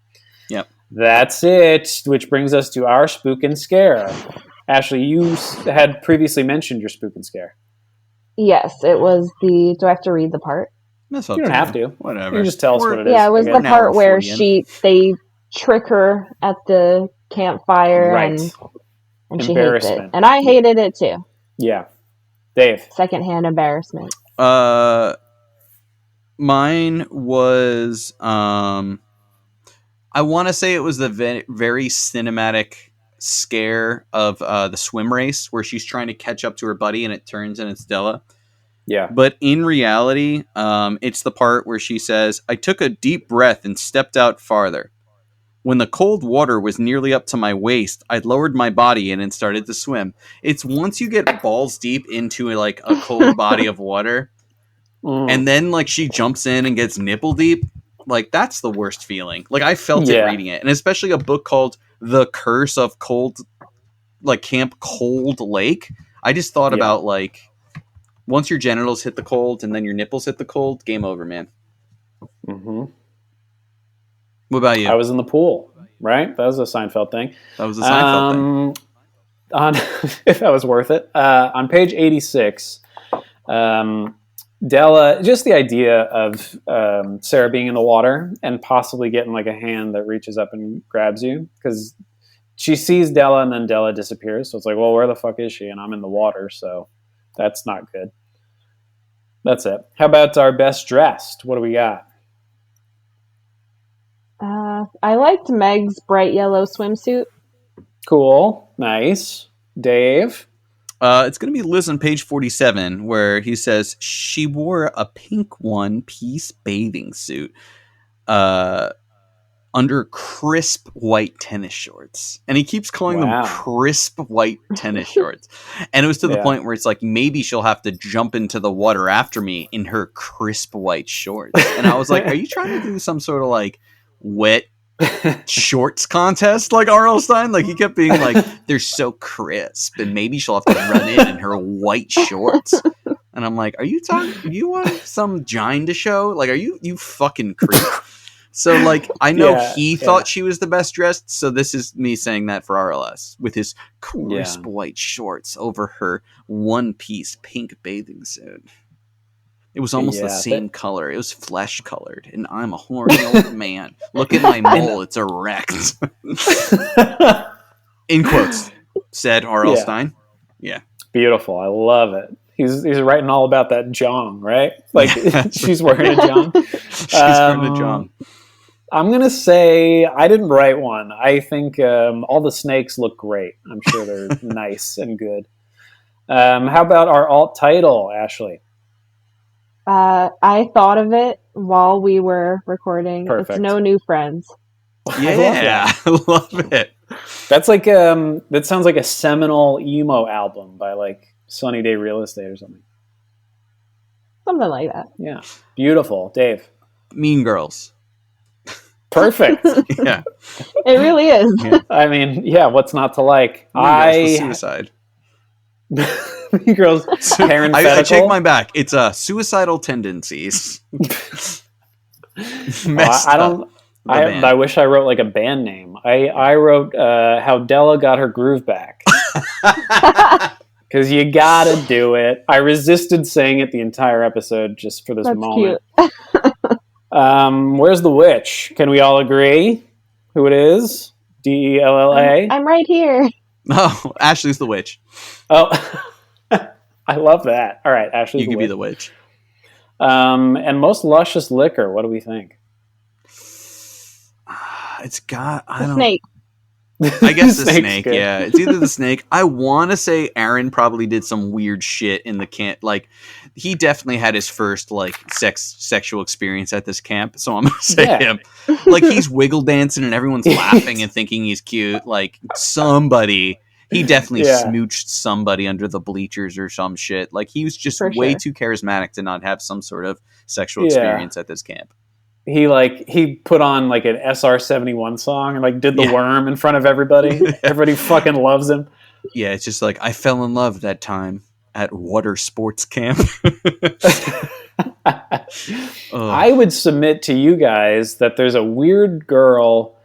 yep, that's it, which brings us to our spook and scare. Ashley, you had previously mentioned your spook and scare. Yes, it was the... Do I have to read the part? You don't have to. Whatever. You can just tell us what it is. Yeah, it was the part where they trick her at the campfire, right. and she hates it. And I hated it too. Yeah. Dave. Secondhand embarrassment. Mine was I want to say it was the very cinematic scare of the swim race where she's trying to catch up to her buddy and it turns and it's Della. Yeah. But in reality, it's the part where she says, I took a deep breath and stepped out farther. When the cold water was nearly up to my waist, I lowered my body in and started to swim. It's once you get balls deep into like a cold body of water, and then like she jumps in and gets nipple deep, like that's the worst feeling. Like I felt it reading it, and especially a book called The Curse of Cold, like Camp Cold Lake. I just thought about like once your genitals hit the cold and then your nipples hit the cold, game over, man. Mm-hmm. What about you? I was in the pool, right? That was a Seinfeld thing. That was a Seinfeld thing. If that was worth it. On page 86, Della, just the idea of Sarah being in the water and possibly getting like a hand that reaches up and grabs you, because she sees Della and then Della disappears. So it's like, well, where the fuck is she? And I'm in the water, so that's not good. That's it. How about our best dressed? What do we got? I liked Meg's bright yellow swimsuit. Cool. Nice. Dave? It's going to be Liz on page 47, where he says she wore a pink one-piece bathing suit under crisp white tennis shorts. And he keeps calling them crisp white tennis shorts. And it was to the point where it's like, maybe she'll have to jump into the water after me in her crisp white shorts. And I was like, are you trying to do some sort of like wet shorts contest like R.L. Stine? Like he kept being like, they're so crisp and maybe she'll have to run in her white shorts. And I'm like, are you want some gine to show? Like, are you fucking creep? So like I know he thought she was the best dressed, so this is me saying that for RLS with his crisp white shorts over her one-piece pink bathing suit. It was almost the same color. It was flesh colored, and I'm a horny old man. Look at my mole; it's erect. In quotes, said R.L. Stine. Yeah, beautiful. I love it. He's writing all about that jong, right? Like she's wearing a jong. She's wearing a jong. I'm gonna say I didn't write one. I think all the snakes look great. I'm sure they're nice and good. How about our alt title, Ashley? I thought of it while we were recording. Perfect. It's No New Friends. Yeah, I love it. That's like that sounds like a seminal emo album by like Sunny Day Real Estate or something. Something like that. Yeah, beautiful, Dave. Mean Girls. Perfect. Yeah, it really is. Yeah. I mean, yeah, what's not to like? Suicide. Mean Girls. I take mine back. It's suicidal tendencies. I wish I wrote like a band name. I wrote how Della got her groove back. Because you gotta do it. I resisted saying it the entire episode just for this moment. Cute. Where's the witch? Can we all agree who it is? Della? I'm right here. Oh, Ashley's the witch. Oh, I love that. All right, Ashley's you the can witch. be the witch. And most luscious liquor. What do we think? It's got Snake. I guess the Snake's snake, good. yeah. It's either the snake. I want to say Aaron probably did some weird shit in the camp. Like, he definitely had his first, like, sexual experience at this camp. So I'm going to say him. Like, he's wiggle dancing and everyone's laughing and thinking he's cute. Like, he definitely smooched somebody under the bleachers or some shit. Like, he was just way too charismatic to not have some sort of sexual experience at this camp. He put on like an SR-71 song and like did the worm in front of everybody. Everybody fucking loves him. Yeah, it's just like, I fell in love that time at water sports camp. I would submit to you guys that there's a weird girl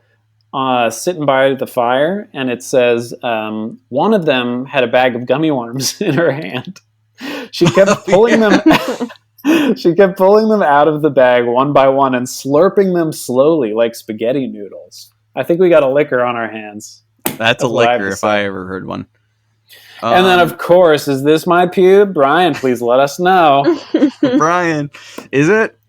sitting by the fire, and it says one of them had a bag of gummy worms in her hand. She kept pulling them. She kept pulling them out of the bag one by one and slurping them slowly like spaghetti noodles. I think we got a liquor on our hands. That's a liquor if I ever heard one. And then, of course, is this my pube? Brian, please let us know. Brian, is it?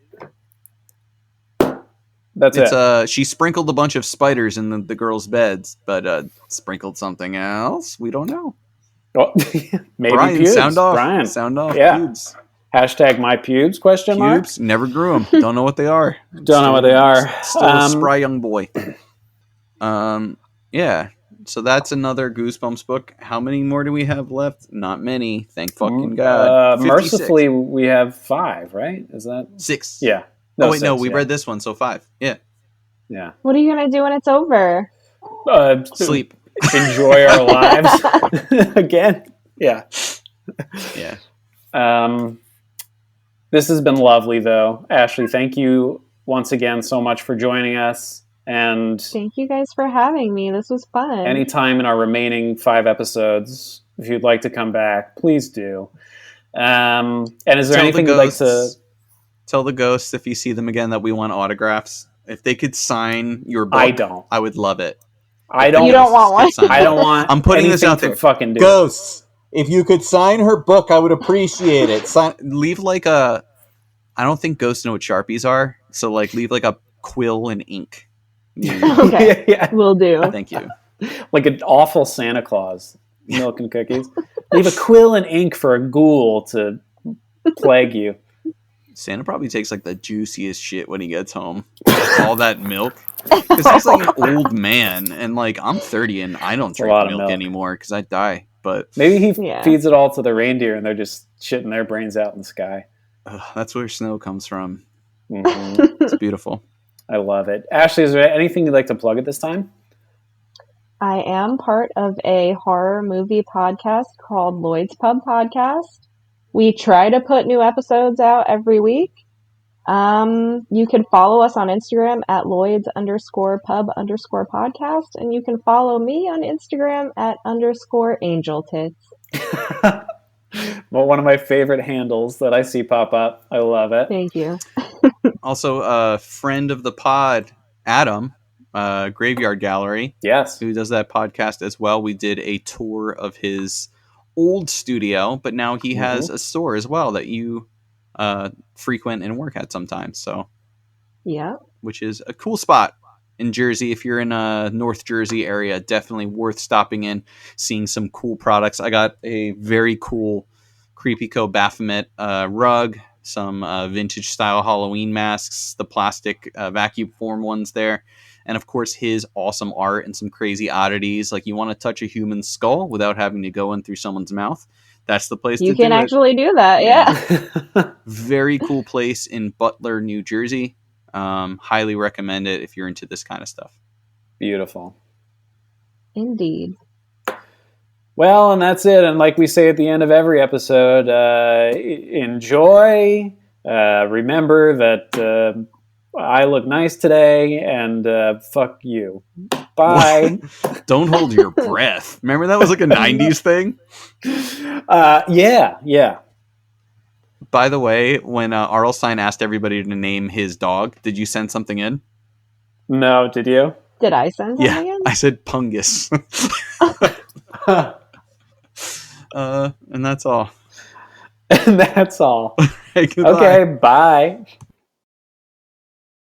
That's it. She sprinkled a bunch of spiders in the girls' beds, but sprinkled something else. We don't know. Oh, maybe Brian, pubes. sound off. Brian. Sound off. Yeah. Pubes. Hashtag my pubes, question mark? Pubes, never grew them. Don't know what they are. Don't know what they are. Still a spry young boy. Yeah. So that's another Goosebumps book. How many more do we have left? Not many. Thank fucking God. Mercifully, we have 5, right? Is that 6? Yeah. No, wait, we read this one, so 5. Yeah. Yeah. What are you going to do when it's over? Sleep. Enjoy our lives. Again. Yeah. Yeah. This has been lovely, though. Ashley, thank you once again so much for joining us. And thank you guys for having me. This was fun. Anytime in our remaining 5 episodes, if you'd like to come back, please do. And is there anything you'd like to... Tell the ghosts, if you see them again, that we want autographs. If they could sign your book, I would love it. You don't want one? I don't want I'm putting this out there. Fucking do ghosts. If you could sign her book, I would appreciate it. Leave like a... I don't think ghosts know what Sharpies are. So like leave like a quill and ink. Okay. Yeah. Will do. Thank you. Like an awful Santa Claus. Milk and cookies. Leave a quill and ink for a ghoul to plague you. Santa probably takes like the juiciest shit when he gets home. All that milk. Because he's like an old man. And like I'm 30 and I don't drink milk anymore because I die. But maybe he feeds it all to the reindeer and they're just shitting their brains out in the sky. That's where snow comes from. Mm-hmm. It's beautiful. I love it. Ashley, is there anything you'd like to plug at this time? I am part of a horror movie podcast called Lloyd's Pub Podcast. We try to put new episodes out every week. You can follow us on Instagram at Lloyds_pub_podcast, and you can follow me on Instagram at _angeltits. Well, one of my favorite handles that I see pop up. I love it. Thank you. Also, a friend of the pod, Adam, Graveyard Gallery. Yes. Who does that podcast as well. We did a tour of his old studio, but now he has a store as well that you frequent and work at sometimes. So, yeah, which is a cool spot in Jersey. If you're in a North Jersey area, definitely worth stopping in, seeing some cool products. I got a very cool Creepy Co. Baphomet rug, some vintage style Halloween masks, the plastic vacuum form ones there. And of course, his awesome art and some crazy oddities. Like you want to touch a human skull without having to go in through someone's mouth. That's the place to do it. You can actually do that, yeah. Very cool place in Butler, New Jersey. Highly recommend it if you're into this kind of stuff. Beautiful. Indeed. Well, and that's it. And like we say at the end of every episode, enjoy. Remember that I look nice today, and fuck you. Bye. Don't hold your breath. Remember that was like a 90s thing? Yeah. By the way, when R.L. Stine asked everybody to name his dog, did you send something in? No, did you? Did I send something in? I said Pungus. And that's all. And that's all. Hey, okay, bye.